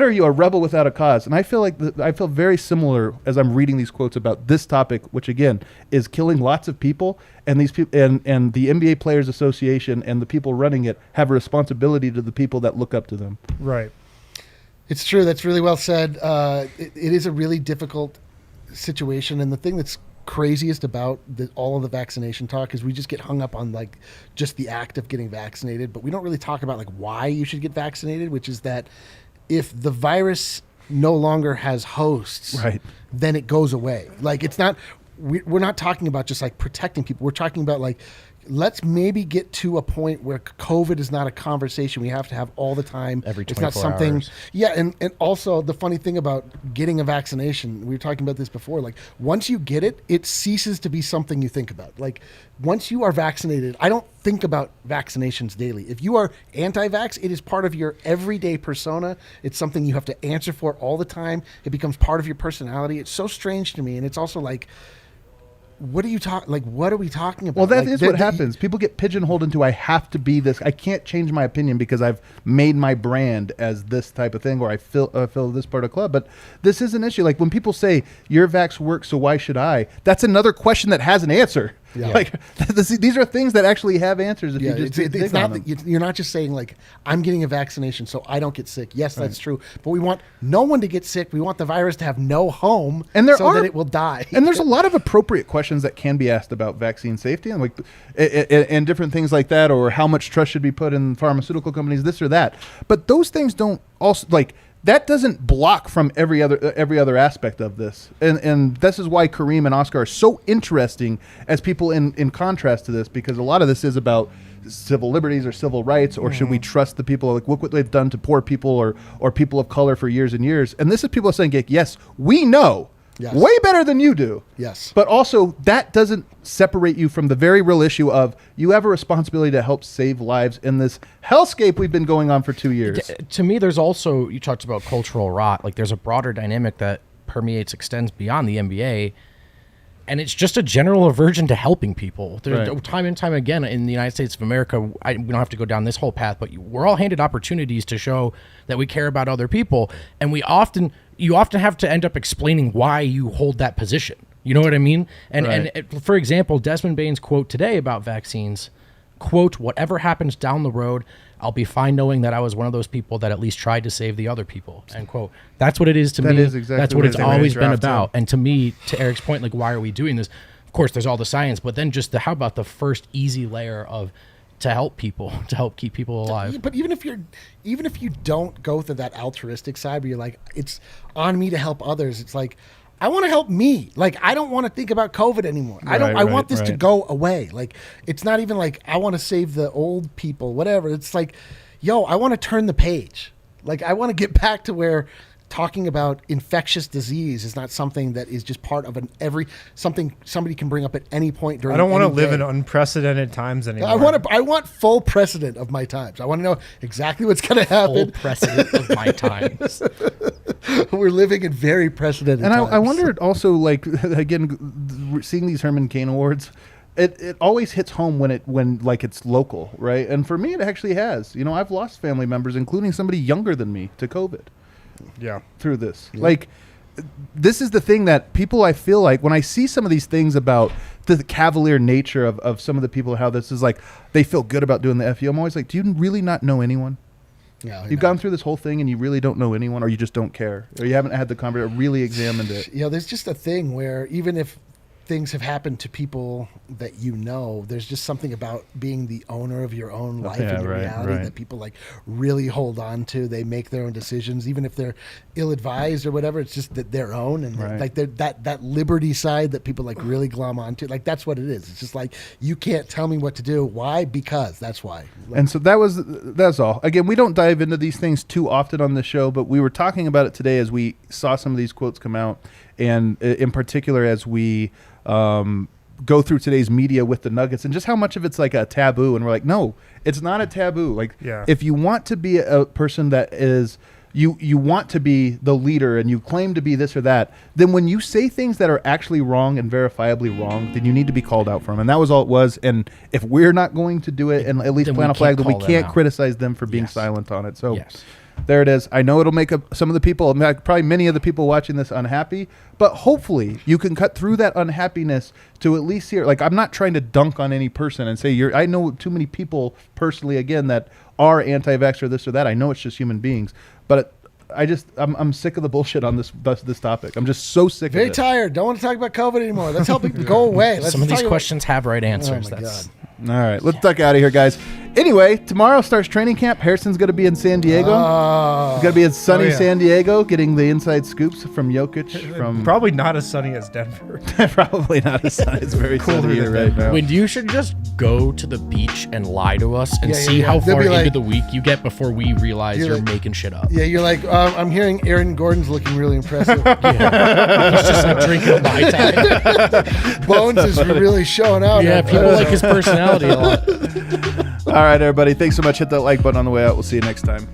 are you, a rebel without a cause? And I feel like I feel very similar as I'm reading these quotes about this topic, which again is killing lots of people, and these people and the NBA Players Association and the people running it have a responsibility to the people that look up to them. Right. It's true. That's really well said. It is a really difficult situation, and the thing that's craziest about all of the vaccination talk is we just get hung up on like just the act of getting vaccinated, but we don't really talk about like why you should get vaccinated, which is that if the virus no longer has hosts, right, then it goes away. Like, it's not, we're not talking about just like protecting people. We're talking about like, let's maybe get to a point where COVID is not a conversation we have to have all the time. Every 24 It's not something hours. Yeah, and also the funny thing about getting a vaccination, we were talking about this before, like once you get it, it ceases to be something you think about. Like once you are vaccinated, I don't think about vaccinations daily. If you are anti-vax, it is part of your everyday persona. It's something you have to answer for all the time. It becomes part of your personality. It's so strange to me, and it's also like, what are we talking about? Well, that like, is what happens. People get pigeonholed into, I have to be this. I can't change my opinion because I've made my brand as this type of thing, or I fill this part of the club. But this is an issue. Like when people say, your vax works, so why should I? That's another question that has an answer. Yeah. Like these are things that actually have answers if you just dig on them. You're not just saying like, I'm getting a vaccination so I don't get sick. Yes, that's true. But we want no one to get sick. We want the virus to have no home that it will die. And there's a lot of appropriate questions that can be asked about vaccine safety and like and different things like that, or how much trust should be put in pharmaceutical companies, this or that. But those things don't also like that doesn't block from every other aspect of this. And this is why Kareem and Oscar are so interesting as people in contrast to this, because a lot of this is about civil liberties or civil rights, or should we trust the people? Like, look what they've done to poor people or people of color for years and years. And this is people saying, yes, we know. Yes. Way better than you do. Yes. But also, that doesn't separate you from the very real issue of you have a responsibility to help save lives in this hellscape we've been going on for 2 years. To me, there's also, you talked about cultural rot. Like, there's a broader dynamic that extends beyond the NBA. And it's just a general aversion to helping people. There's Right. time and time again in the United States of America, we don't have to go down this whole path, but we're all handed opportunities to show that we care about other people. And you often have to end up explaining why you hold that position. You know what I mean? And for example, Desmond Bain's quote today about vaccines, quote, "Whatever happens down the road, I'll be fine knowing that I was one of those people that at least tried to save the other people," end quote. That's what it is to me. Is exactly That's what it's always been draft, about. And to me, to Eric's point, like, why are we doing this? Of course, there's all the science, but then just how about the first easy layer of to help people, to help keep people alive. But even if you don't go through that altruistic side where you're like, it's on me to help others, it's like, I want to help me. Like, I don't want to think about COVID anymore. I want this to go away. Like, it's not even like I want to save the old people, whatever. It's like, yo, I want to turn the page. Like, I want to get back to where talking about infectious disease is not something that is just part of something somebody can bring up at any point during. I don't want to any live day. in unprecedented times anymore. I want full precedent of my times. I want to know exactly what's going to happen. Full precedent of my times. We're living in very precedented And times. I wondered also, like, again, seeing these Herman Cain Awards, it always hits home when it's local, right? And for me, it actually has. You know, I've lost family members, including somebody younger than me, to COVID. Yeah. Through this. Yeah. Like, this is the thing that people, I feel like, when I see some of these things about the cavalier nature of some of the people, how this is like, they feel good about doing the FU, I'm always like, do you really not know anyone? Yeah, You've gone through this whole thing and you really don't know anyone, or you just don't care, or you haven't had the conversation, really examined it. You know, there's just a thing where even if things have happened to people that you know, there's just something about being the owner of your own life and your reality that people like really hold on to. They make their own decisions, even if they're ill-advised or whatever. It's just that their own, and like that liberty side that people like really glom onto. Like, that's what it is. It's just like, you can't tell me what to do. Why? Because that's why. Like, and so that's all. Again, we don't dive into these things too often on the show, but we were talking about it today as we saw some of these quotes come out, and in particular as we go through today's media with the Nuggets and just how much of it's like a taboo. And we're like, no, it's not a taboo. Like, if you want to be a person that is, you want to be the leader and you claim to be this or that, then when you say things that are actually wrong and verifiably wrong, then you need to be called out for them. And that was all it was. And if we're not going to do it and at least plant a flag, then we can't criticize them for being silent on it. So there it is. I know it'll make some of the people, probably many of the people watching this, unhappy, but hopefully you can cut through that unhappiness to at least hear. Like, I'm not trying to dunk on any person and say I know too many people personally, again, that are anti-vax or this or that. I know it's just human beings, but I'm sick of the bullshit on this topic. I'm just so sick of it. Very tired. Don't want to talk about COVID anymore. Let's help it go away. Some of these questions have right answers. Oh my God. All right, let's duck out of here, guys. Anyway, tomorrow starts training camp. Harrison's going to be in San Diego. He's going to be in sunny San Diego, getting the inside scoops from Jokic. From probably not as sunny as Denver. Probably not as sunny. It's very sunny here right now. When you should just go to the beach and lie to us and see how far into the week you get before we realize you're making shit up. Yeah, you're like, I'm hearing Aaron Gordon's looking really impressive. He's just like drinking Mai Tai. Bones is really showing out. Yeah, people like his personality a lot. All right, everybody. Thanks so much. Hit that like button on the way out. We'll see you next time.